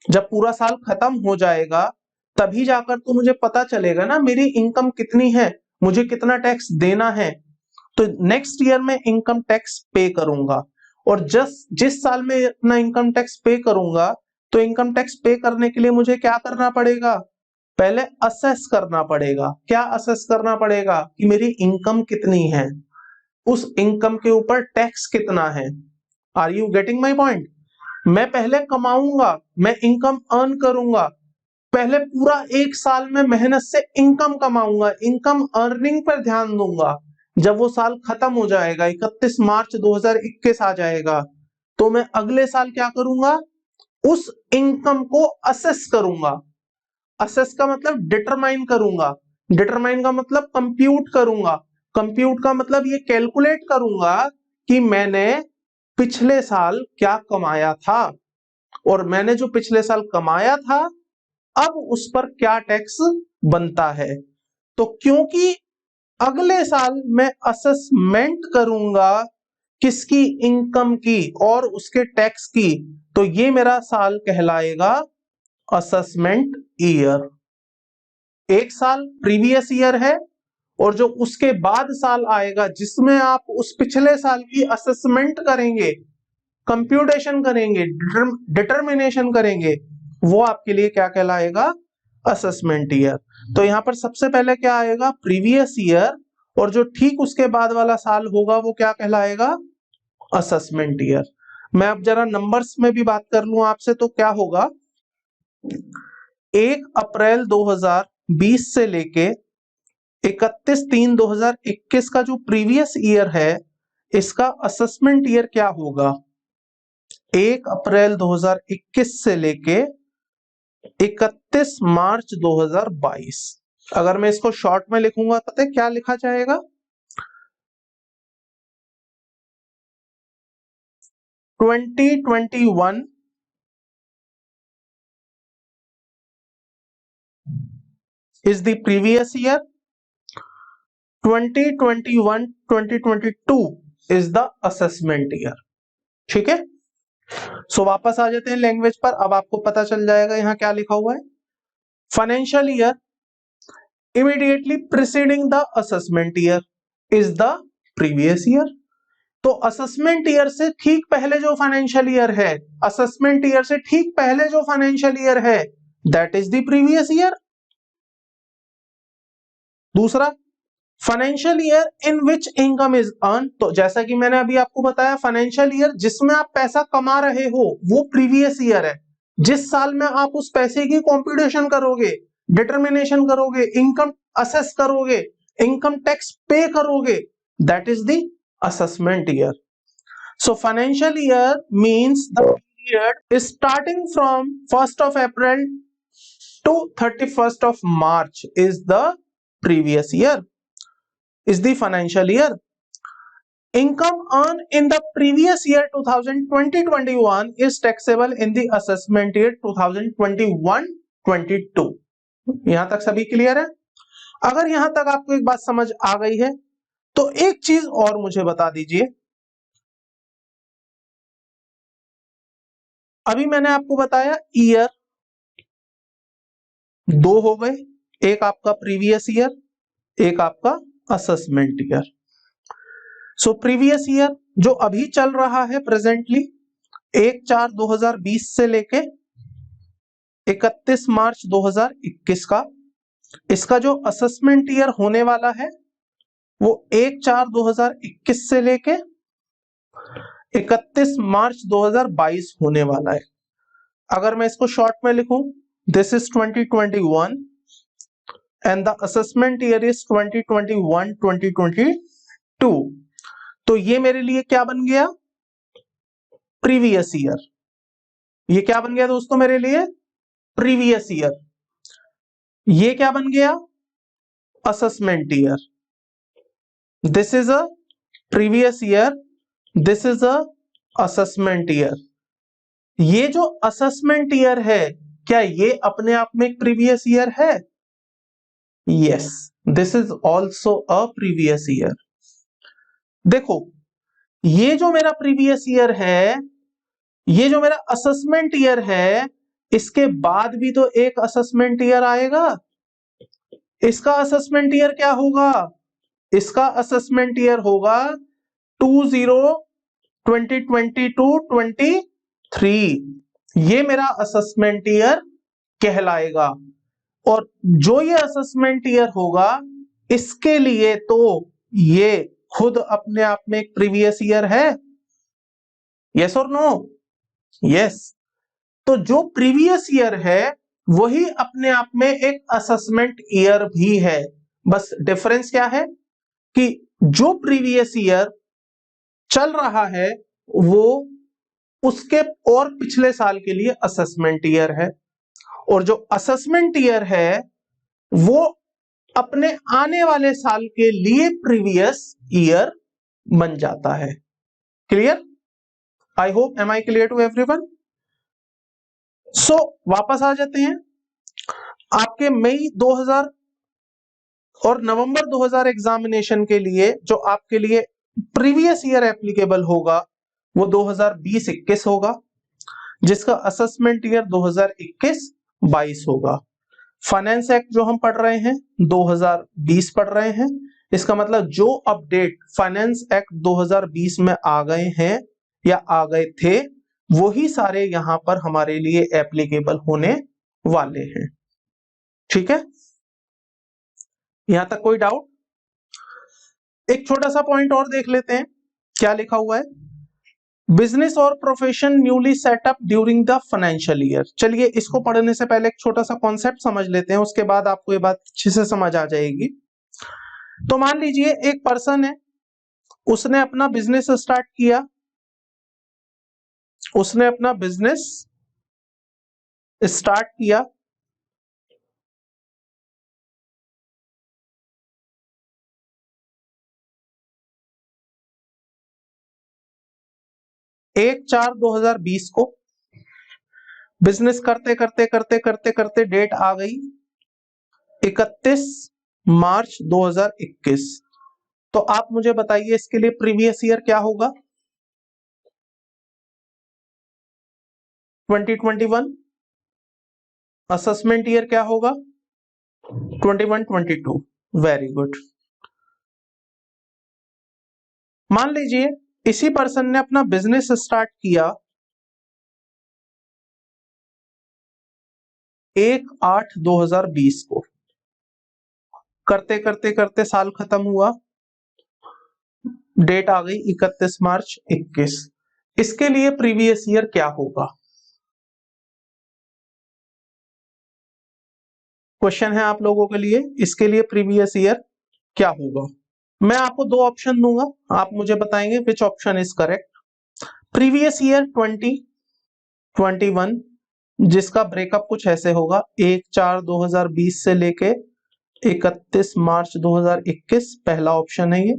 जब पूरा साल खत्म हो जाएगा तभी जाकर तो मुझे पता चलेगा ना मेरी इनकम कितनी है, मुझे कितना टैक्स देना है। तो नेक्स्ट ईयर में इनकम टैक्स पे करूंगा, और जिस साल में अपना इनकम टैक्स पे करूंगा, तो इनकम टैक्स पे करने के लिए मुझे क्या करना पड़ेगा, पहले असेस करना पड़ेगा। क्या असेस करना पड़ेगा कि मेरी इनकम कितनी है, उस इनकम के ऊपर टैक्स कितना है। Are you getting my point? मैं पहले कमाऊंगा, मैं इनकम अर्न करूंगा, पहले पूरा एक साल में मेहनत से इनकम कमाऊंगा, इनकम अर्निंग पर ध्यान दूंगा। जब वो साल खत्म हो जाएगा, 31 मार्च 2021 आ जाएगा, तो मैं अगले साल क्या करूंगा, उस इनकम को असेस करूंगा। असेस का मतलब डिटरमाइन करूंगा, डिटरमाइन का मतलब कंप्यूट करूंगा, कंप्यूट का मतलब ये कैलकुलेट करूंगा कि मैंने पिछले साल क्या कमाया था, और मैंने जो पिछले साल कमाया था अब उस पर क्या टैक्स बनता है। तो क्योंकि अगले साल मैं असेसमेंट करूंगा किसकी, इनकम की और उसके टैक्स की, तो ये मेरा साल कहलाएगा असेसमेंट ईयर। एक साल प्रीवियस ईयर है और जो उसके बाद साल आएगा जिसमें आप उस पिछले साल की असेसमेंट करेंगे, कंप्यूटेशन करेंगे, डिटर्मिनेशन करेंगे, वो आपके लिए क्या कहलाएगा, असेसमेंट ईयर। तो यहां पर सबसे पहले क्या आएगा, प्रीवियस ईयर, और जो ठीक उसके बाद वाला साल होगा वो क्या कहलाएगा, असेसमेंट ईयर। मैं अब जरा नंबर्स में भी बात कर लूं आपसे, तो क्या होगा, 1 अप्रैल 2020 से लेके 31/3/2021 का जो प्रीवियस ईयर है, इसका असेसमेंट ईयर क्या होगा, 1 अप्रैल 2021 से लेके 31 मार्च 2022। अगर मैं इसको शॉर्ट में लिखूंगा पता है क्या लिखा जाएगा, 2021 is the previous year, 2021-2022 is the assessment year। ठीक है, सो वापस आ जाते हैं लैंग्वेज पर। अब आपको पता चल जाएगा यहां क्या लिखा हुआ है, financial year immediately preceding the assessment year is the previous year. तो असेसमेंट ईयर से ठीक पहले जो फाइनेंशियल ईयर है, असेसमेंट ईयर से ठीक पहले जो फाइनेंशियल ईयर है, that is the previous year. दूसरा, financial year in which income is earn, तो जैसा कि मैंने अभी आपको बताया, फाइनेंशियल ईयर जिसमें आप पैसा कमा रहे हो वो प्रीवियस ईयर है। जिस साल में आप उस पैसे की कंप्यूटेशन करोगे, डिटर्मिनेशन करोगे, इनकम असेस करोगे, इनकम टैक्स पे करोगे, that is the assessment year. So financial year means the period is starting from 1st of April to 31st of March is the previous year, is the financial year. income earned in the previous year 2020-21 is taxable in the assessment year 2021-22। यहां तक सभी clear है? अगर यहां तक आपको एक बात समझ आ गई है तो एक चीज और मुझे बता दीजिए। अभी मैंने आपको बताया ईयर दो हो गए, एक आपका प्रीवियस ईयर, एक आपका assessment year. So previous year जो अभी चल रहा है प्रेजेंटली 1/4/2020 से लेके 31 मार्च 2021 का, इसका जो असेसमेंट ईयर होने वाला है वो 1/4/2021 से लेके 31 मार्च 2022 होने वाला है। अगर मैं इसको शॉर्ट में लिखूं, this is 2021 and the assessment year is 2021-2022। तो ये मेरे लिए क्या बन गया? Previous year. ये क्या बन गया दोस्तों मेरे लिए? Previous year. ये क्या बन गया? Assessment year. This is a previous year, this is a assessment year. ये जो असेसमेंट ईयर है क्या ये अपने आप में एक प्रीवियस ईयर है? Yes, this is also a previous year. देखो, ये जो मेरा प्रीवियस ईयर है, ये जो मेरा असेसमेंट ईयर है, इसके बाद भी तो एक असेसमेंट ईयर आएगा। इसका असेसमेंट ईयर क्या होगा? इसका असेसमेंट ईयर होगा 2022-23। ये मेरा असेसमेंट ईयर कहलाएगा। और जो ये असेसमेंट ईयर होगा इसके लिए तो ये खुद अपने आप में एक प्रीवियस ईयर है। यस और नो? यस। तो जो प्रीवियस ईयर है वही अपने आप में एक असेसमेंट ईयर भी है। बस डिफरेंस क्या है कि जो प्रीवियस ईयर चल रहा है वो उसके और पिछले साल के लिए असेसमेंट ईयर है, और जो असेसमेंट ईयर है वो अपने आने वाले साल के लिए प्रीवियस ईयर बन जाता है। Clear? I hope, am I clear to everyone? So वापस आ जाते हैं। आपके मई 2000 और नवंबर 2000 एग्जामिनेशन के लिए जो आपके लिए प्रीवियस ईयर एप्लीकेबल होगा वो 2020-21 होगा, जिसका असेसमेंट ईयर 2021-22 होगा। फाइनेंस एक्ट जो हम पढ़ रहे हैं 2020 पढ़ रहे हैं, इसका मतलब जो अपडेट फाइनेंस एक्ट 2020 में आ गए हैं या आ गए थे वही सारे यहां पर हमारे लिए एप्लीकेबल होने वाले हैं। ठीक है? यहां तक कोई डाउट? एक छोटा सा पॉइंट और देख लेते हैं क्या लिखा हुआ है। बिजनेस और profession newly setup during the financial year. चलिए इसको पढ़ने से पहले एक छोटा सा कॉन्सेप्ट समझ लेते हैं, उसके बाद आपको ये बात अच्छे से समझ आ जाएगी। तो मान लीजिए एक पर्सन है, उसने अपना बिजनेस स्टार्ट किया, उसने अपना बिजनेस स्टार्ट किया, एक 4/2020 को। बिजनेस करते करते करते करते करते डेट आ गई 31 मार्च 2021। तो आप मुझे बताइए इसके लिए प्रीवियस ईयर क्या होगा? 2021। असेसमेंट ईयर क्या होगा? 21-22। Very good. मान लीजिए इसी पर्सन ने अपना बिजनेस स्टार्ट किया 1/8/2020 को। करते करते करते साल खत्म हुआ, डेट आ गई 31 मार्च 21। इसके लिए प्रीवियस ईयर क्या होगा? क्वेश्चन है आप लोगों के लिए, इसके लिए प्रीवियस ईयर क्या होगा? मैं आपको दो ऑप्शन दूंगा, आप मुझे बताएंगे which option is correct. Previous year 2021, जिसका ब्रेकअप कुछ ऐसे होगा 1/4/2020 से लेके 31 मार्च 2021, पहला ऑप्शन है ये।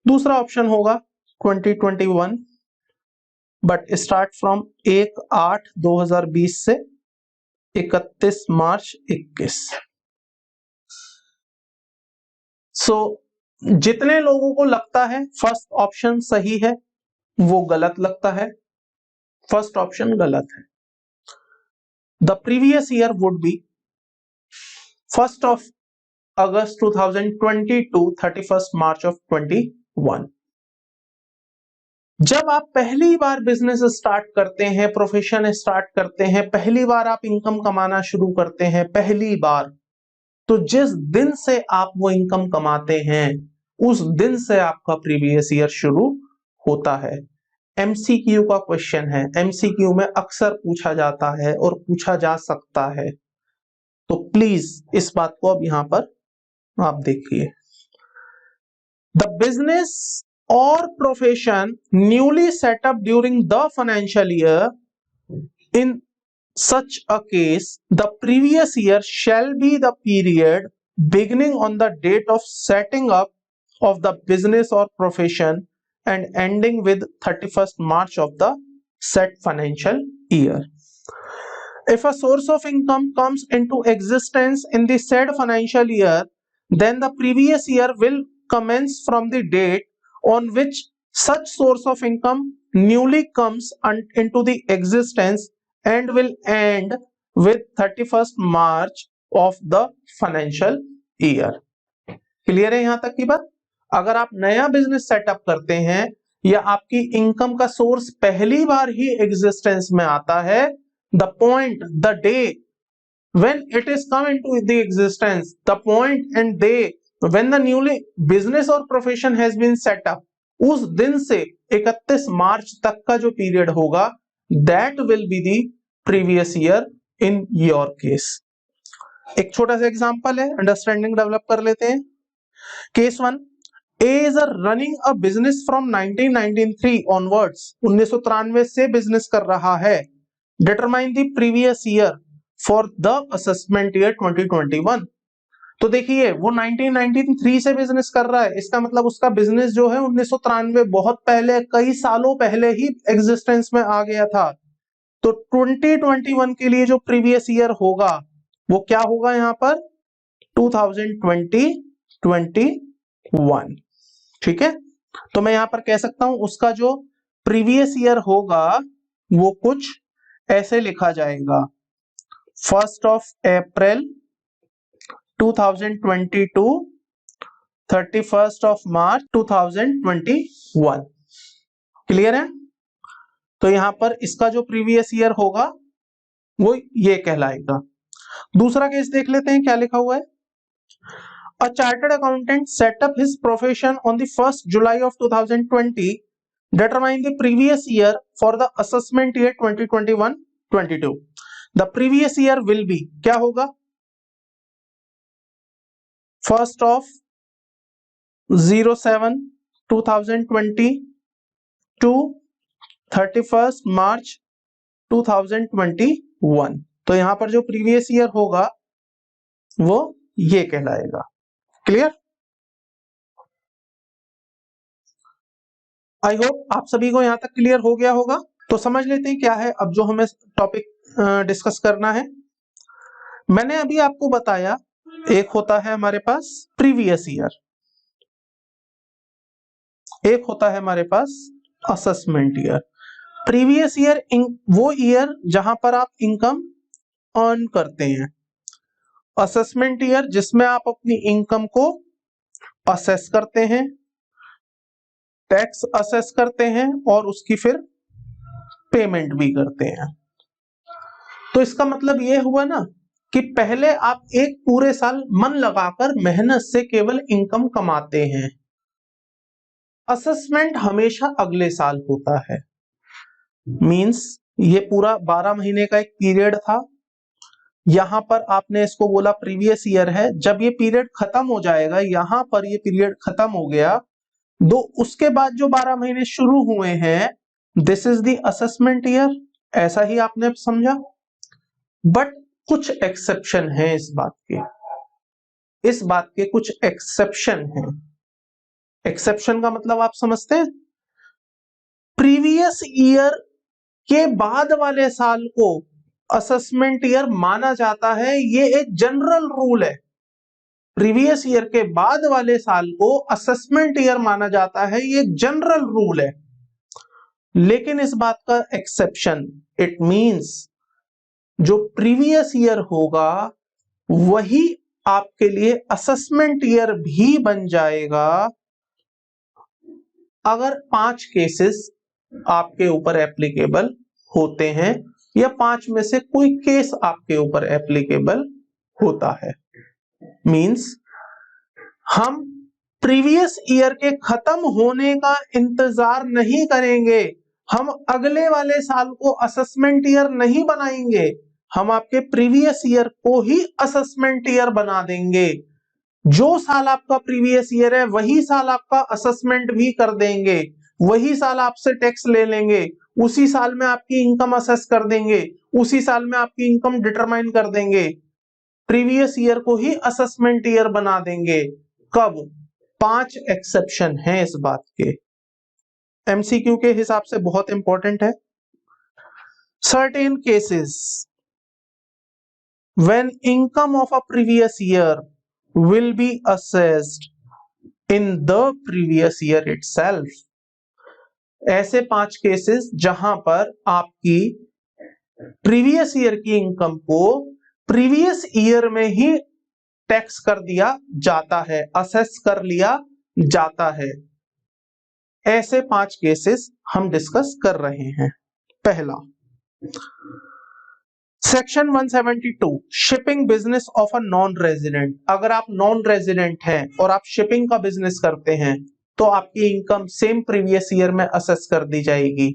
दूसरा ऑप्शन होगा 2021 बट स्टार्ट फ्रॉम 1/8/2020 से 31 मार्च 21। सो जितने लोगों को लगता है फर्स्ट ऑप्शन सही है वो गलत लगता है, फर्स्ट ऑप्शन गलत है। The previous year would be 1st of August 2020 to 31st March of 21। जब आप पहली बार बिजनेस स्टार्ट करते हैं, प्रोफेशन स्टार्ट करते हैं, पहली बार आप इनकम कमाना शुरू करते हैं, पहली बार, तो जिस दिन से आप वो इनकम कमाते हैं उस दिन से आपका प्रीवियस ईयर शुरू होता है। एमसीक्यू का क्वेश्चन है, एमसीक्यू में अक्सर पूछा जाता है और पूछा जा सकता है, तो प्लीज इस बात को अब यहां पर आप देखिए। द बिजनेस और profession newly setup during the financial year, in such a case the previous year shall be the period beginning on the date of setting up of the business or profession and ending with 31st March of the said financial year. If a source of income comes into existence in the said financial year, then the previous year will commence from the date on which such source of income newly comes into the existence and will end with 31st March of the financial year। Clear है यहां तक की बात? अगर आप नया business setup करते हैं या आपकी इनकम का सोर्स पहली बार ही एग्जिस्टेंस में आता है, the point, the day when it is come into the existence, the point and day when the newly business or profession has been set up, उस दिन से 31 मार्च तक का जो पीरियड होगा, that will be the previous year in your case। एक छोटा सा एग्जांपल है, अंडरस्टैंडिंग डेवलप कर लेते हैं। Case 1, A is running a business from 1993 onwards, 1993 से बिजनेस कर रहा है। Determine the previous year for the assessment year 2021। तो देखिए वो 1993 से बिजनेस कर रहा है, इसका मतलब उसका बिजनेस जो है 1993 बहुत पहले, कई सालों पहले ही एग्जिस्टेंस में आ गया था। तो 2021 के लिए जो प्रीवियस ईयर होगा वो क्या होगा यहां पर? 2020-21। ठीक है, तो मैं यहां पर कह सकता हूं उसका जो प्रीवियस ईयर होगा वो कुछ ऐसे लिखा जाएगा, 1st of April 2022, 31st of March 2021। Clear है? तो यहां पर इसका जो प्रीवियस ईयर होगा वो ये कहलाएगा। दूसरा केस देख लेते हैं क्या लिखा हुआ है। A chartered accountant set up his profession on the 1st July of 2020, determine the previous year for the assessment year 2021-22। The previous year will be क्या होगा? 1st of 07/2020 to 31st March 2021। तो यहां पर जो प्रीवियस ईयर होगा वो ये कहलाएगा। क्लियर? आई होप आप सभी को यहां तक क्लियर हो गया होगा। तो समझ लेते हैं क्या है अब जो हमें टॉपिक डिस्कस करना है। मैंने अभी आपको बताया एक होता है हमारे पास प्रीवियस ईयर, एक होता है हमारे पास असेसमेंट ईयर। प्रीवियस ईयर वो ईयर जहां पर आप इनकम अर्न करते हैं, असेसमेंट ईयर जिसमें आप अपनी इनकम को असेस करते हैं, टैक्स असेस करते हैं और उसकी फिर पेमेंट भी करते हैं। तो इसका मतलब ये हुआ ना कि पहले आप एक पूरे साल मन लगाकर मेहनत से केवल इनकम कमाते हैं, असेसमेंट हमेशा अगले साल होता है। मींस ये पूरा 12 महीने का एक पीरियड था, यहां पर आपने इसको बोला प्रीवियस ईयर है, जब ये पीरियड खत्म हो जाएगा, यहां पर ये पीरियड खत्म हो गया, तो उसके बाद जो 12 महीने शुरू हुए हैं this is the assessment year, ऐसा ही आपने समझा। बट कुछ एक्सेप्शन है इस बात के कुछ एक्सेप्शन हैं। एक्सेप्शन का मतलब आप समझते हैं, प्रीवियस ईयर के बाद वाले साल को असेसमेंट ईयर माना जाता है, ये एक जनरल रूल है। प्रीवियस ईयर के बाद वाले साल को असेसमेंट ईयर माना जाता है, ये एक जनरल रूल है। लेकिन इस बात का एक्सेप्शन, इट मींस जो प्रीवियस ईयर होगा वही आपके लिए असेसमेंट ईयर भी बन जाएगा अगर 5 केसेस आपके ऊपर एप्लीकेबल होते हैं या 5 में से कोई केस आपके ऊपर एप्लीकेबल होता है। मींस हम प्रीवियस ईयर के खत्म होने का इंतजार नहीं करेंगे, हम अगले वाले साल को असेसमेंट ईयर नहीं बनाएंगे, हम आपके प्रीवियस ईयर को ही असेसमेंट ईयर बना देंगे। जो साल आपका प्रीवियस ईयर है वही साल आपका असेसमेंट भी कर देंगे, वही साल आपसे टैक्स ले लेंगे, उसी साल में आपकी इनकम असेस कर देंगे, उसी साल में आपकी इनकम डिटरमाइन कर देंगे, प्रीवियस ईयर को ही असेसमेंट ईयर बना देंगे। कब? 5 एक्सेप्शन हैं इस बात के, एमसीक्यू के हिसाब से बहुत इंपॉर्टेंट है। Certain cases when income of a previous year will be assessed in the previous year itself। ऐसे 5 केसेस जहां पर आपकी प्रीवियस ईयर की इनकम को प्रीवियस ईयर में ही टैक्स कर दिया जाता है, असेस कर लिया जाता है। ऐसे 5 केसेस हम डिस्कस कर रहे हैं। पहला, section 172 shipping business of a non resident. अगर आप नॉन रेजिडेंट हैं और आप शिपिंग का बिजनेस करते हैं तो आपकी इनकम सेम प्रीवियस ईयर में असेस कर दी जाएगी,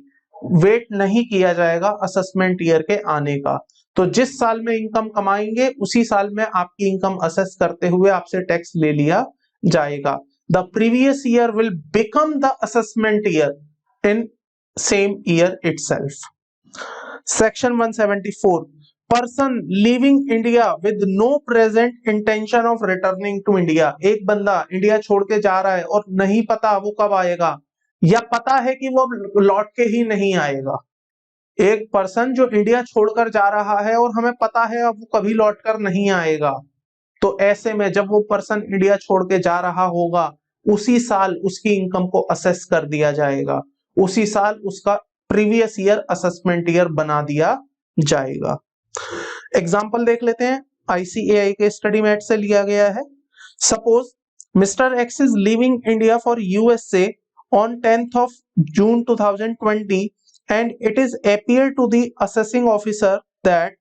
वेट नहीं किया जाएगा असेसमेंट ईयर के आने का। तो जिस साल में इनकम कमाएंगे उसी साल में आपकी इनकम असेस करते हुए आपसे टैक्स ले लिया जाएगा। The previous year will become the assessment year in same year itself. Section 174 person living India with no present intention of returning to India. एक बंदा इंडिया छोड़ के जा रहा है और नहीं पता वो कब आएगा, या पता है कि वो लौट के ही नहीं आएगा। एक पर्सन जो इंडिया छोड़कर जा रहा है और हमें पता है अब वो कभी लौटकर नहीं आएगा, तो ऐसे में जब वो पर्सन इंडिया छोड़ के जा रहा होगा उसी साल उसकी इनकम को असेस कर दिया जाएगा, उसी साल उसका प्रीवियस ईयर असेसमेंट ईयर बना दिया जाएगा। एग्जाम्पल देख लेते हैं, आईसीएआई के स्टडी मेट से लिया गया है। Suppose mister x is living India for USA on 10th of June 2020 and it is appear to the assessing officer that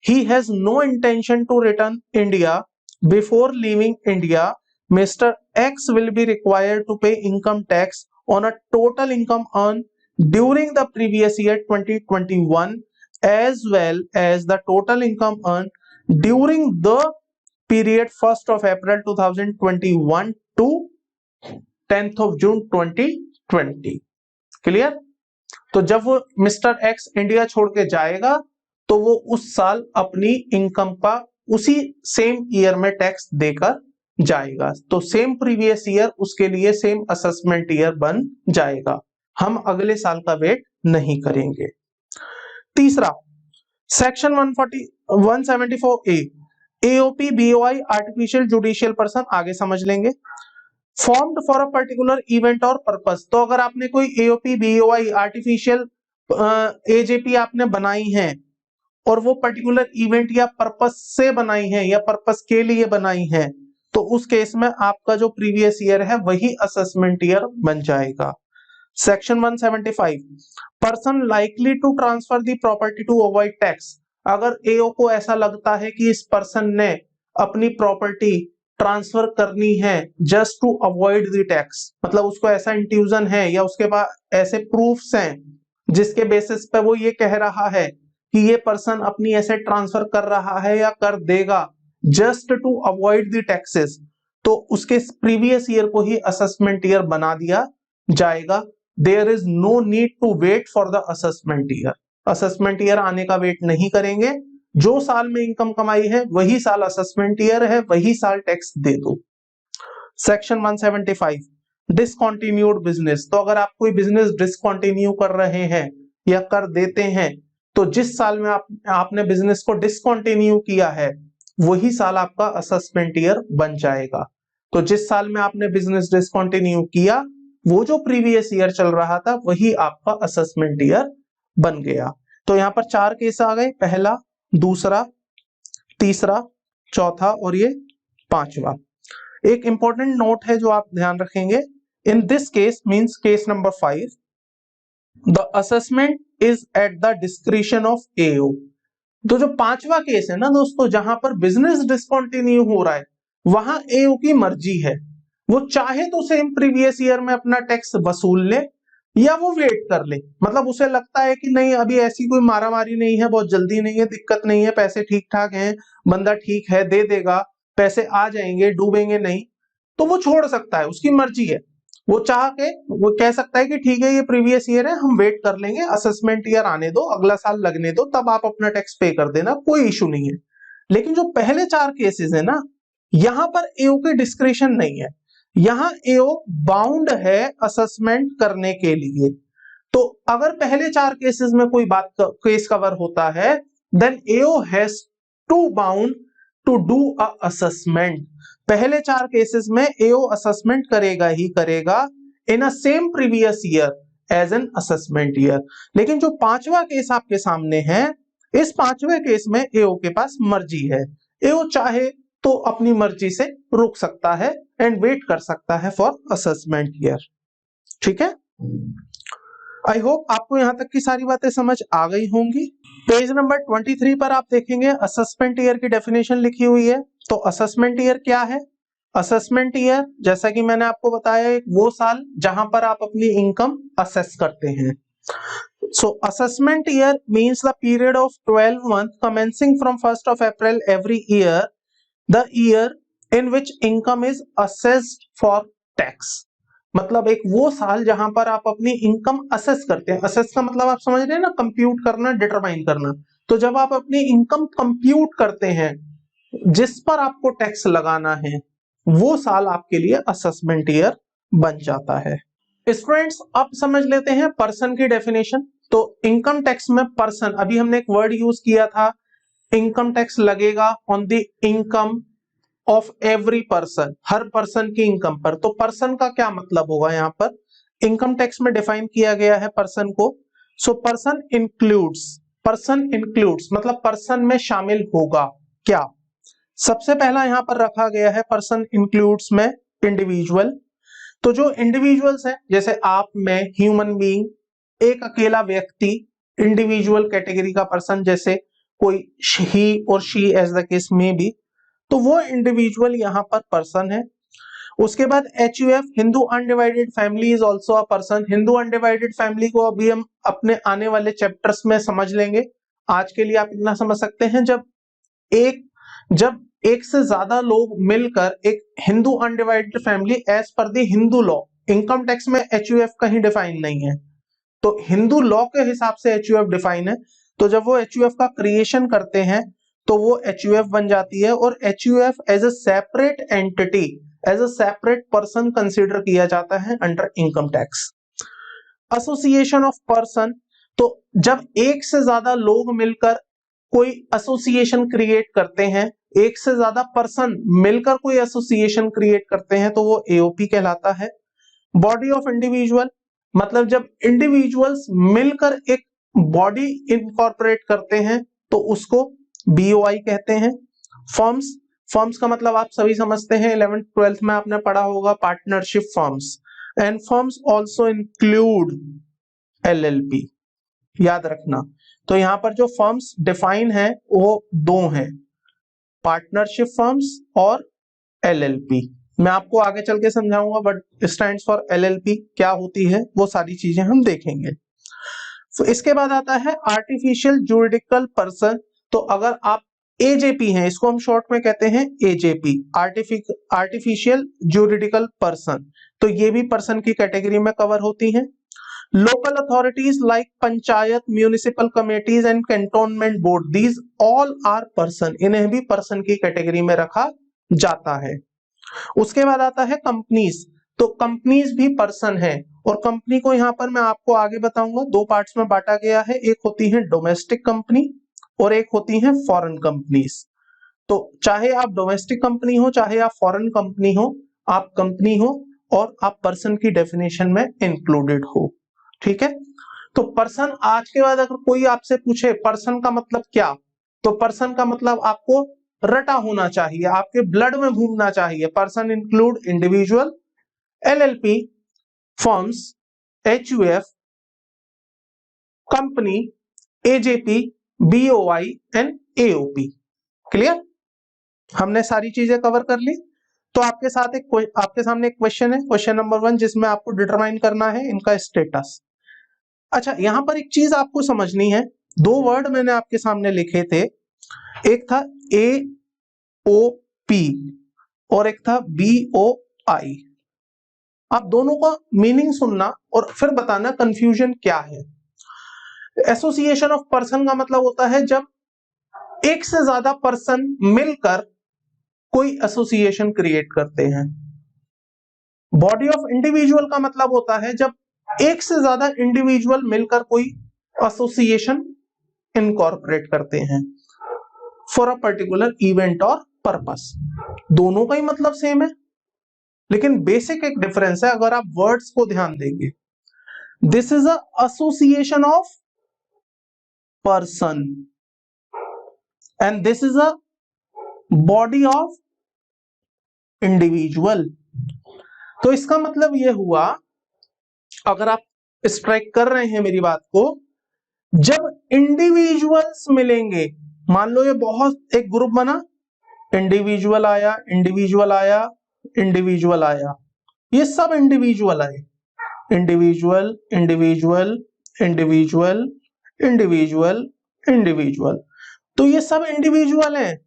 he has no intention to return India. Before leaving India, Mr. X will be required to pay income tax on a total income earned during the previous year 2021 as well as the total income earned during the period 1st of April 2021 to 10th of June 2020। Clear? तो जब वो mister x India छोड़ के जाएगा तो वो उस साल अपनी इनकम का उसी सेम ईयर में टैक्स देकर जाएगा, तो सेम प्रीवियस ईयर उसके लिए सेम असेसमेंट ईयर बन जाएगा, हम अगले साल का वेट नहीं करेंगे। तीसरा, section 174A AOP BOI artificial judicial person, आगे समझ लेंगे। Formed for a particular event और पर्पस, तो अगर आपने कोई एओपी बीओआई आर्टिफिशियल एजेपी आपने बनाई है और वो पर्टिकुलर इवेंट या पर्पस से बनाई है या पर्पस के लिए बनाई है, तो उस केस में आपका जो प्रीवियस ईयर है वही असेसमेंट ईयर बन जाएगा। Section 175 person likely to transfer the property to avoid tax. अगर एओ को ऐसा लगता है कि इस पर्सन ने अपनी प्रॉपर्टी ट्रांसफर करनी है just to avoid the tax, मतलब उसको ऐसा इंट्यूजन है या उसके पास ऐसे प्रूफ्स हैं जिसके बेसिस पे वो ये कह रहा है कि ये पर्सन अपनी एसेट ट्रांसफर कर रहा है या कर देगा just to avoid the taxes, तो उसके प्रीवियस ईयर को ही असेसमेंट ईयर बना दिया जाएगा। There is no need to wait for the assessment year, assessment year आने का वेट नहीं करेंगे, जो साल में इनकम कमाई है वही साल असेसमेंट ईयर है, वही साल टैक्स दे दो। सेक्शन 175 डिसकंटिन्यूड बिजनेस, तो अगर आप कोई बिजनेस डिसकंटिन्यू कर रहे हैं या कर देते हैं तो जिस साल में आपने बिजनेस को डिसकंटिन्यू किया है वही साल आपका असेसमेंट ईयर बन जाएगा। तो जिस साल में आपने बिजनेस डिसकंटिन्यू किया वो जो प्रीवियस ईयर चल रहा था वही आपका असेसमेंट ईयर बन गया। तो यहाँ पर 4 केस आ गए, पहला, दूसरा, तीसरा, चौथा और ये 5वां। एक इंपॉर्टेंट नोट है जो आप ध्यान रखेंगे, in this case means case number 5, the assessment is at the discretion of AO. तो जो 5वां केस है ना दोस्तों, जहां पर बिजनेस डिसकंटिन्यू हो रहा है वहां एओ की मर्जी है, वो चाहे तो सेम प्रीवियस ईयर में अपना टैक्स वसूल ले या वो वेट कर ले। मतलब उसे लगता है कि नहीं अभी ऐसी कोई मारामारी नहीं है, बहुत जल्दी नहीं है, दिक्कत नहीं है, पैसे ठीक ठाक हैं, बंदा ठीक है, दे देगा, पैसे आ जाएंगे, डूबेंगे नहीं, तो वो छोड़ सकता है, उसकी मर्जी है। वो चाह के वो कह सकता है कि ठीक है ये प्रीवियस ईयर है, हम वेट कर लेंगे, असेसमेंट ईयर आने दो, अगला साल लगने दो, तब आप अपना टैक्स पे कर देना, कोई इशू नहीं है। लेकिन जो पहले 4 केसेस है ना, यहां पर एओ की डिस्क्रिशन नहीं है, यहां एओ बाउंड है असेसमेंट करने के लिए। तो अगर पहले 4 केसेस में कोई केस कवर होता है then AO has to bound to do a assessment. पहले 4 केसेस में एओ असेसमेंट करेगा ही करेगा in a same previous year as an assessment year. लेकिन जो 5वां केस आपके सामने है, इस 5वें केस में एओ के पास मर्जी है, एओ चाहे तो अपनी मर्जी से रुक सकता है एंड वेट कर सकता है फॉर असेसमेंट ईयर। ठीक है, आई होप आपको यहां तक की सारी बातें समझ आ गई होंगी। पेज नंबर 23 पर आप देखेंगे असेसमेंट ईयर की डेफिनेशन लिखी हुई है। तो असेसमेंट ईयर क्या है? असेसमेंट ईयर जैसा कि मैंने आपको बताया एक वो साल जहां पर आप अपनी इनकम असेस करते हैं। So assessment year means the period of 12 months commencing from 1st of April every year, the year in which income is assessed for tax। मतलब एक वो साल जहां पर आप अपनी इनकम असेस करते हैं। असेस का मतलब आप समझ रहे हैं ना, कंप्यूट करना, डिटरमाइन करना। तो जब आप अपनी इनकम कंप्यूट करते हैं जिस पर आपको टैक्स लगाना है, वो साल आपके लिए असेसमेंट ईयर बन जाता है। स्टूडेंट्स अब समझ लेते हैं पर्सन की डेफिनेशन। तो इनकम टैक्स में पर्सन, अभी हमने एक वर्ड यूज किया था, इनकम टैक्स लगेगा on the income of every person, her person की इनकम पर। तो पर्सन का क्या मतलब होगा? यहाँ पर इनकम टैक्स में डिफाइन किया गया है पर्सन को। सो पर्सन इंक्लूड्स मतलब पर्सन में शामिल होगा क्या? सबसे पहला यहां पर रखा गया है पर्सन इंक्लूड्स में इंडिविजुअल। तो जो इंडिविजुअल्स हैं जैसे आप, मैं, ह्यूमन बीइंग, एक अकेला व्यक्ति, इंडिविजुअल कैटेगरी का पर्सन, जैसे कोई ही और she as the case may be, तो वो इंडिविजुअल यहाँ पर पर्सन है। उसके बाद HUF Hindu undivided family is also a person. Hindu undivided family को अभी हम अपने आने वाले चैप्टर्स में समझ लेंगे। आज के लिए आप इतना समझ सकते हैं, जब एक से ज्यादा लोग मिलकर एक Hindu undivided family as per दी हिंदू लॉ, इनकम टैक्स में HUF कहीं डिफाइन नहीं है, तो हिंदू लॉ के हिसाब से HUF डिफाइन है। तो जब वो HUF का क्रिएशन करते हैं तो वो HUF बन जाती है, और HUF as a separate entity, as a separate person consider किया जाता है under income tax. Association of person, तो जब एक से ज्यादा लोग मिलकर कोई एसोसिएशन क्रिएट करते हैं, एक से ज्यादा पर्सन मिलकर कोई एसोसिएशन क्रिएट करते हैं, तो वो AOP कहलाता है। बॉडी ऑफ इंडिविजुअल, मतलब जब इंडिविजुअल्स मिलकर एक बॉडी इनकॉर्पोरेट करते हैं तो उसको BOI कहते हैं। फर्म्स का मतलब आप सभी समझते हैं, 11th 12th में आपने पढ़ा होगा, partnership firms. And firms also include LLP, याद रखना। तो यहां पर जो फर्म्स डिफाइन है वो 2 हैं, पार्टनरशिप फर्म्स और LLP। मैं आपको आगे चल के समझाऊंगा बट स्टैंड्स फॉर LLP क्या होती है वो सारी चीजें हम देखेंगे। तो इसके बाद आता है आर्टिफिशियल जुरिडिकल पर्सन। तो अगर आप AJP हैं, इसको हम शॉर्ट में कहते हैं AJP, आर्टिफिशियल जुरिडिकल पर्सन, तो ये भी पर्सन की कैटेगरी में कवर होती हैं। Local authorities like panchayat, municipal committees and cantonment board, these all are person, इन्हें भी पर्सन की कैटेगरी में रखा जाता है। उसके बाद आता है कंपनीज। तो कंपनीज भी पर्सन है, और कंपनी को यहाँ पर मैं आपको आगे बताऊंगा, दो पार्ट्स में बांटा गया है, एक होती है डोमेस्टिक कंपनी और एक होती है फॉरेन कंपनीज। तो चाहे आप डोमेस्टिक कंपनी हो चाहे आप फॉरेन कंपनी हो, आप कंपनी हो और आप पर्सन की डेफिनेशन में इंक्लूडेड हो। ठीक है, तो पर्सन, आज के बाद अगर कोई आपसे पूछे पर्सन का मतलब क्या, तो पर्सन का मतलब आपको रटा होना चाहिए, आपके ब्लड में घूमना चाहिए। Person include individual, LLP, firms, HUF, company, AJP, BOI and AOP। Clear, हमने सारी चीजें कवर कर ली। तो आपके सामने एक क्वेश्चन है, क्वेश्चन नंबर 1, जिसमें आपको डिटरमाइन करना है इनका स्टेटस। अच्छा, यहां पर एक चीज आपको समझनी है, दो वर्ड मैंने आपके सामने लिखे थे, एक था AOP और एक था BOI। आप दोनों का मीनिंग सुनना और फिर बताना कंफ्यूजन क्या है। एसोसिएशन ऑफ पर्सन का मतलब होता है जब एक से ज्यादा पर्सन मिलकर कोई एसोसिएशन क्रिएट करते हैं। बॉडी ऑफ इंडिविजुअल का मतलब होता है जब एक से ज्यादा इंडिविजुअल मिलकर कोई एसोसिएशन इनकॉर्पोरेट करते हैं फॉर अ पर्टिकुलर इवेंट और पर्पस। दोनों का ही मतलब सेम है, लेकिन बेसिक एक डिफरेंस है अगर आप वर्ड्स को ध्यान देंगे। This is a association of person and this is a body of individual. तो इसका मतलब यह हुआ, अगर आप स्ट्राइक कर रहे हैं मेरी बात को, जब इंडिविजुअल्स मिलेंगे, मान लो ये बहुत एक ग्रुप बना, इंडिविजुअल आया, इंडिविजुअल आया, इंडिविजुअल आया, ये सब इंडिविजुअल आए, individual, individual, individual, individual, individual. तो ये सब इंडिविजुअल हैं,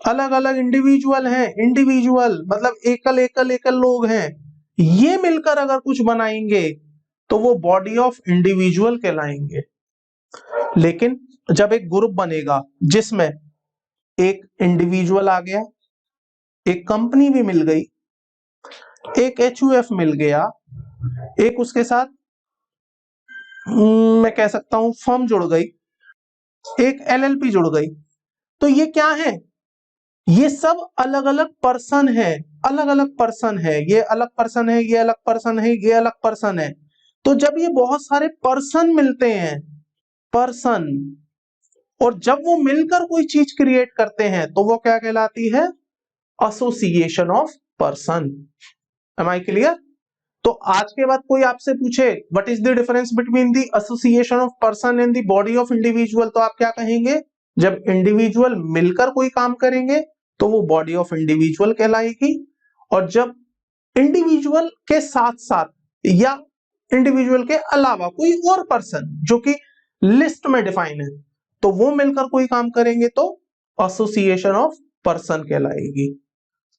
अलग अलग इंडिविजुअल हैं। इंडिविजुअल मतलब एकल एकल एकल लोग हैं, ये मिलकर अगर कुछ बनाएंगे तो वो बॉडी ऑफ इंडिविजुअल कहलाएंगे। लेकिन जब एक ग्रुप बनेगा जिसमें एक इंडिविजुअल आ गया, एक कंपनी भी मिल गई, एक HUF मिल गया, एक उसके साथ मैं कह सकता हूं फर्म जुड़ गई, एक LLP जुड़ गई, तो ये क्या है, ये सब अलग अलग पर्सन है, अलग अलग पर्सन है, ये अलग पर्सन है, ये अलग पर्सन है, ये अलग पर्सन है। तो जब ये बहुत सारे पर्सन मिलते हैं, पर्सन, और जब वो मिलकर कोई चीज क्रिएट करते हैं तो वो क्या कहलाती है, association of person. Am I clear? तो आज के बाद कोई आपसे पूछे what is the difference between the association of person and the body of individual, तो आप क्या कहेंगे, जब इंडिविजुअल मिलकर कोई काम करेंगे तो वो बॉडी ऑफ इंडिविजुअल कहलाएगी, और जब इंडिविजुअल के साथ साथ या इंडिविजुअल के अलावा कोई और पर्सन जो कि लिस्ट में डिफाइन है, तो वो मिलकर कोई काम करेंगे तो एसोसिएशन ऑफ पर्सन कहलाएगी।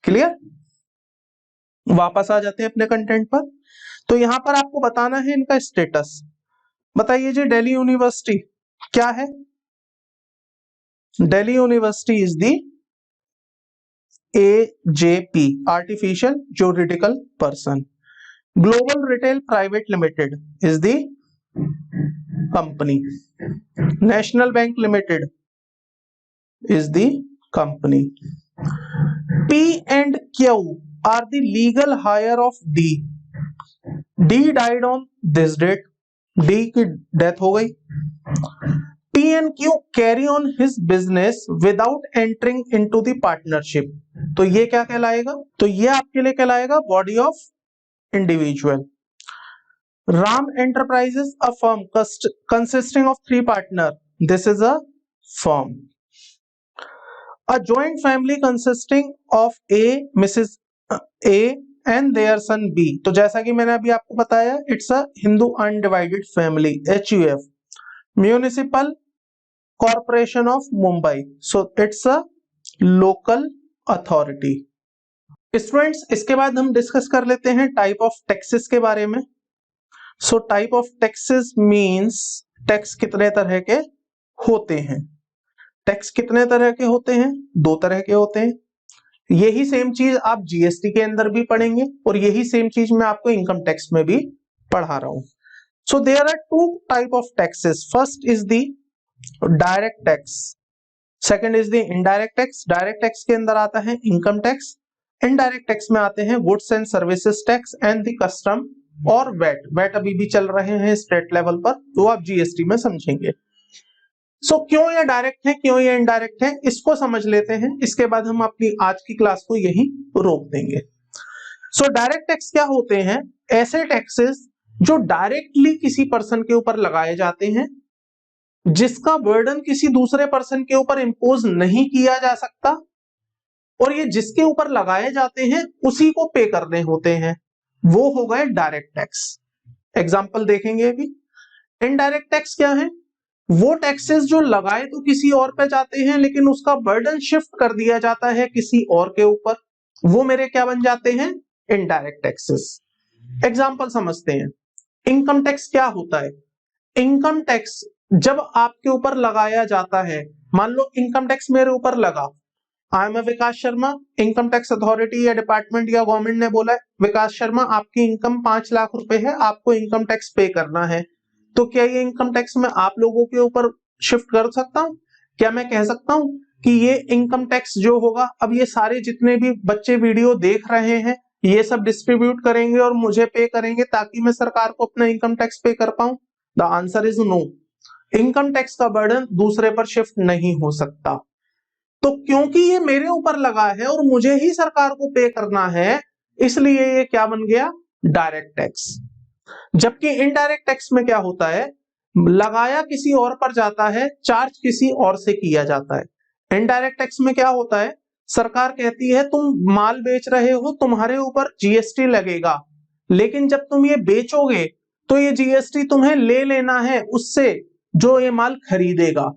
क्लियर? वापस आ जाते हैं अपने कंटेंट पर। तो यहां पर आपको बताना है इनका स्टेटस। बताइए जी, दिल्ली यूनिवर्सिटी क्या है? Delhi university is the AJP, artificial juridical person. Global retail private limited is the company. National bank limited is the company. P and Q are the legal hire of D. D died on this date. D की death हो गई। P and Q carry on his business without entering into the partnership. तो ये क्या कहलाएगा? तो ये आपके लिए कहलाएगा body of individual. Ram Enterprises, a firm consisting of 3 partners. This is a firm. A joint family consisting of A, Mrs. A and their son B. तो जैसा कि मैंने अभी आपको बताया, it's a Hindu undivided family, HUF. Municipal Corporation of Mumbai. So it's a local authority. Students, इसके बाद हम डिस्कस कर लेते हैं टाइप ऑफ टैक्सेस के बारे में। So type of taxes means tax कितने तरह के होते हैं। टैक्स कितने तरह के होते हैं? 2 तरह के होते हैं, यही सेम चीज आप जीएसटी के अंदर भी पढ़ेंगे और यही सेम चीज मैं आपको इनकम टैक्स में भी पढ़ा रहा हूं। So there are two type of taxes, first is the direct tax, second is the indirect tax. Direct tax के अंदर आता है इनकम टैक्स, इनडायरेक्ट टैक्स में आते हैं goods and services tax and the custom और वेट। वेट अभी भी चल रहे हैं स्टेट लेवल पर, तो आप जीएसटी में समझेंगे। सो क्यों ये डायरेक्ट है, क्यों ये इनडायरेक्ट है, इसको समझ लेते हैं, इसके बाद हम अपनी आज की क्लास को यही रोक देंगे। सो डायरेक्ट टैक्स क्या होते हैं? ऐसे टैक्सेस जो डायरेक्टली किसी पर्सन के ऊपर लगाए जाते हैं, जिसका बर्डन किसी दूसरे पर्सन के ऊपर इंपोज नहीं किया जा सकता, और ये जिसके ऊपर लगाए जाते हैं उसी को पे करने होते हैं, वो हो गए डायरेक्ट टैक्स। एग्जाम्पल देखेंगे अभी। इनडायरेक्ट टैक्स क्या है? वो टैक्सेस जो लगाए तो किसी और पे जाते हैं लेकिन उसका बर्डन शिफ्ट कर दिया जाता है किसी और के ऊपर, वो मेरे क्या बन जाते हैं? Indirect taxes. एग्जाम्पल समझते हैं। इनकम टैक्स क्या होता है? इनकम टैक्स जब आपके ऊपर लगाया जाता है, मान लो इनकम टैक्स मेरे ऊपर लगा, I am Vikas Sharma, income tax authority या डिपार्टमेंट या गवर्नमेंट ने बोला है विकास शर्मा आपकी इनकम 5 लाख रुपए है, आपको इनकम टैक्स पे करना है, तो क्या ये इनकम टैक्स मैं आप लोगों के ऊपर शिफ्ट कर सकता हूं? क्या मैं कह सकता हूं कि ये इनकम टैक्स जो होगा, अब ये सारे जितने भी बच्चे वीडियो देख रहे हैं ये सब डिस्ट्रीब्यूट करेंगे और मुझे पे करेंगे ताकि मैं सरकार को अपना इनकम टैक्स पे कर पाऊं? The answer is no. Income tax का बर्डन दूसरे पर शिफ्ट नहीं हो सकता। तो क्योंकि ये मेरे ऊपर लगा है और मुझे ही सरकार को पे करना है, इसलिए ये क्या बन गया? Direct tax. जबकि इनडायरेक्ट टैक्स में क्या होता है? लगाया किसी और पर जाता है, चार्ज किसी और से किया जाता है। इनडायरेक्ट टैक्स में क्या होता है? सरकार कहती है तुम माल बेच रहे हो, तुम्हारे ऊपर जीएसटी लगेगा, लेकिन जब तुम ये बेचोगे तो ये जीएसटी तुम्हें ले लेना है उससे जो ये माल खरीदेगा।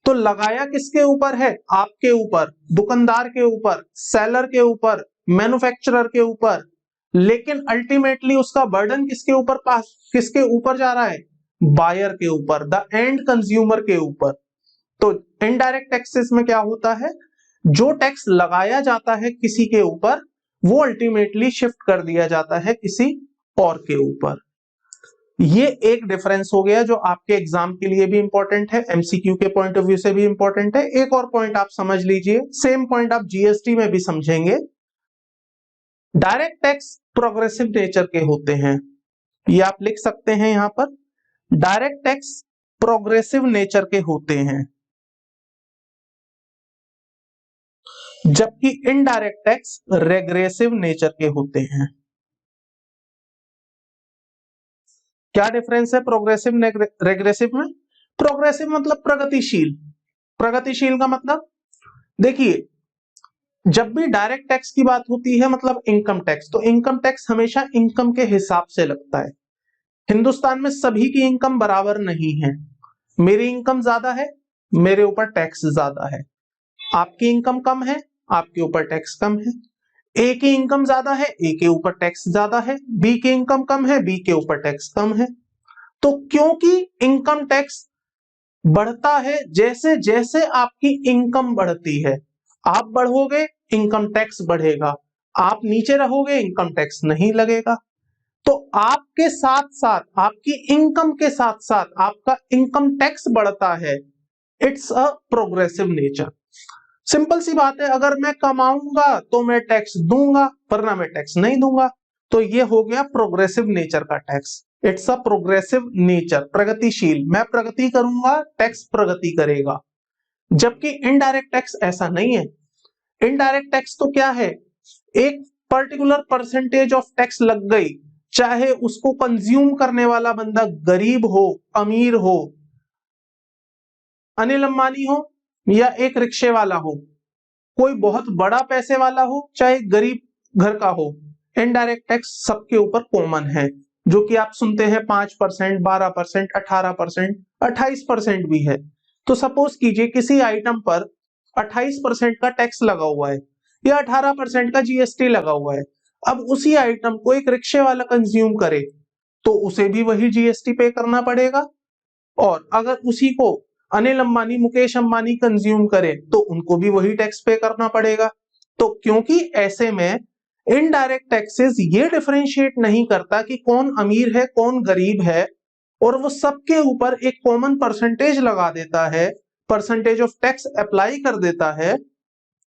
तो लगाया किसके ऊपर है? आपके ऊपर, दुकानदार के ऊपर, सेलर के ऊपर, मैन्युफैक्चरर के ऊपर, लेकिन अल्टीमेटली उसका बर्डन किसके ऊपर किसके ऊपर जा रहा है? बायर के ऊपर, द एंड कंज्यूमर के ऊपर। तो इनडायरेक्ट टैक्सेस में क्या होता है? जो टैक्स लगाया जाता है किसी के ऊपर, वो अल्टीमेटली शिफ्ट कर दिया जाता है किसी और के ऊपर। ये एक डिफरेंस हो गया जो आपके एग्जाम के लिए भी इंपॉर्टेंट है, एमसीक्यू के पॉइंट ऑफ व्यू से भी इंपॉर्टेंट है। एक और पॉइंट आप समझ लीजिए, सेम पॉइंट आप जीएसटी में भी समझेंगे। डायरेक्ट टैक्स प्रोग्रेसिव नेचर के होते हैं, ये आप लिख सकते हैं यहां पर, डायरेक्ट टैक्स प्रोग्रेसिव नेचर के होते हैं, जबकि इनडायरेक्ट टैक्स रेग्रेसिव नेचर के होते हैं। क्या डिफरेंस है प्रोग्रेसिव रेग्रेसिव में? प्रोग्रेसिव मतलब प्रगतिशील, प्रगतिशील का मतलब देखिए, जब भी डायरेक्ट टैक्स की बात होती है मतलब इनकम टैक्स, तो इनकम टैक्स हमेशा इनकम के हिसाब से लगता है। हिंदुस्तान में सभी की इनकम बराबर नहीं है, मेरी इनकम ज्यादा है, मेरे ऊपर टैक्स ज्यादा है, आपकी इनकम कम है, आपके ऊपर टैक्स कम है, ए की इनकम ज्यादा है, ए के ऊपर टैक्स ज्यादा है, बी की इनकम कम है, बी के ऊपर टैक्स कम है। तो क्योंकि इनकम टैक्स बढ़ता है जैसे जैसे आपकी इनकम बढ़ती है, आप बढ़ोगे इनकम टैक्स बढ़ेगा, आप नीचे रहोगे इनकम टैक्स नहीं लगेगा। तो आपके साथ साथ, आपकी इनकम के साथ साथ आपका इनकम टैक्स बढ़ता है, it's a progressive nature. Simple सी बात है, अगर मैं कमाऊंगा तो मैं टैक्स दूंगा, वरना मैं टैक्स नहीं दूंगा। तो ये हो गया प्रोग्रेसिव नेचर का tax, it's a progressive nature, प्रगतिशील, मैं प्रगति करूंगा टैक्स प्रगति करेगा। जबकि इनडायरेक्ट टैक्स ऐसा नहीं है। इनडायरेक्ट टैक्स तो क्या है? एक पर्टिकुलर परसेंटेज ऑफ टैक्स लग गई, चाहे उसको कंज्यूम करने वाला बंदा गरीब हो, अमीर हो, अनिल अंबानी हो या एक रिक्शे वाला हो, कोई बहुत बड़ा पैसे वाला हो चाहे गरीब घर का हो, इनडायरेक्ट टैक्स सबके ऊपर कॉमन है, जो कि आप सुनते हैं 5%, 12%, 18%, 28% भी है। तो सपोज कीजिए किसी आइटम पर 28% का टैक्स लगा हुआ है या 18% का जीएसटी लगा हुआ है। अब उसी आइटम को एक रिक्शे वाला कंज्यूम करे तो उसे भी वही जीएसटी पे करना पड़ेगा, और अगर उसी को अनिल अंबानी, मुकेश अंबानी कंज्यूम करे तो उनको भी वही टैक्स पे करना पड़ेगा। तो क्योंकि ऐसे में इनडायरेक्ट टैक्सेस ये डिफरेंशिएट नहीं करता कि कौन अमीर है कौन गरीब है, और वो सबके ऊपर एक कॉमन परसेंटेज लगा देता है, परसेंटेज ऑफ टैक्स अप्लाई कर देता है,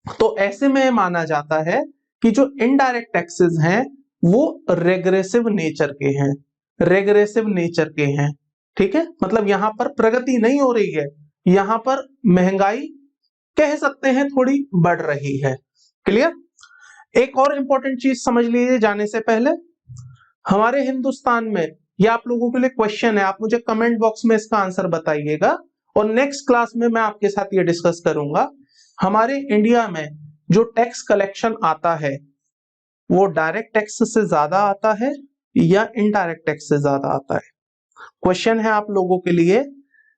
तो ऐसे में माना जाता है कि जो इनडायरेक्ट टैक्सेस हैं वो रेग्रेसिव नेचर के हैं, रेग्रेसिव नेचर के हैं। ठीक है, मतलब यहां पर प्रगति नहीं हो रही है, यहां पर महंगाई कह सकते हैं थोड़ी बढ़ रही है। क्लियर? एक और इंपॉर्टेंट चीज समझ लीजिए जाने से पहले, हमारे हिंदुस्तान में, यह आप लोगों के लिए क्वेश्चन है, आप मुझे कमेंट बॉक्स में इसका आंसर बताइएगा और नेक्स्ट क्लास में मैं आपके साथ ये डिस्कस करूंगा। हमारे इंडिया में जो टैक्स कलेक्शन आता है वो डायरेक्ट टैक्स से ज्यादा आता है या इनडायरेक्ट टैक्स से ज्यादा आता है? क्वेश्चन है आप लोगों के लिए,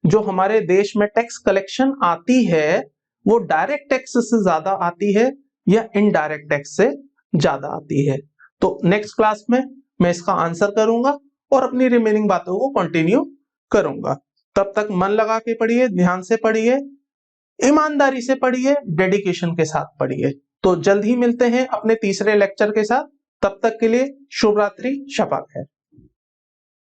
जो हमारे देश में टैक्स कलेक्शन आती है वो डायरेक्ट टैक्स से ज्यादा आती है या इनडायरेक्ट टैक्स से ज्यादा आती है? तो नेक्स्ट क्लास में मैं इसका आंसर करूंगा और अपनी रिमेनिंग बातों को कंटिन्यू करूंगा। तब तक मन लगा के पढ़िए, ध्यान से पढ़िए, ईमानदारी से पढ़िए, डेडिकेशन के साथ पढ़िए। तो जल्द ही मिलते हैं अपने तीसरे लेक्चर के साथ, तब तक के लिए शुभ रात्रि, शपथ है।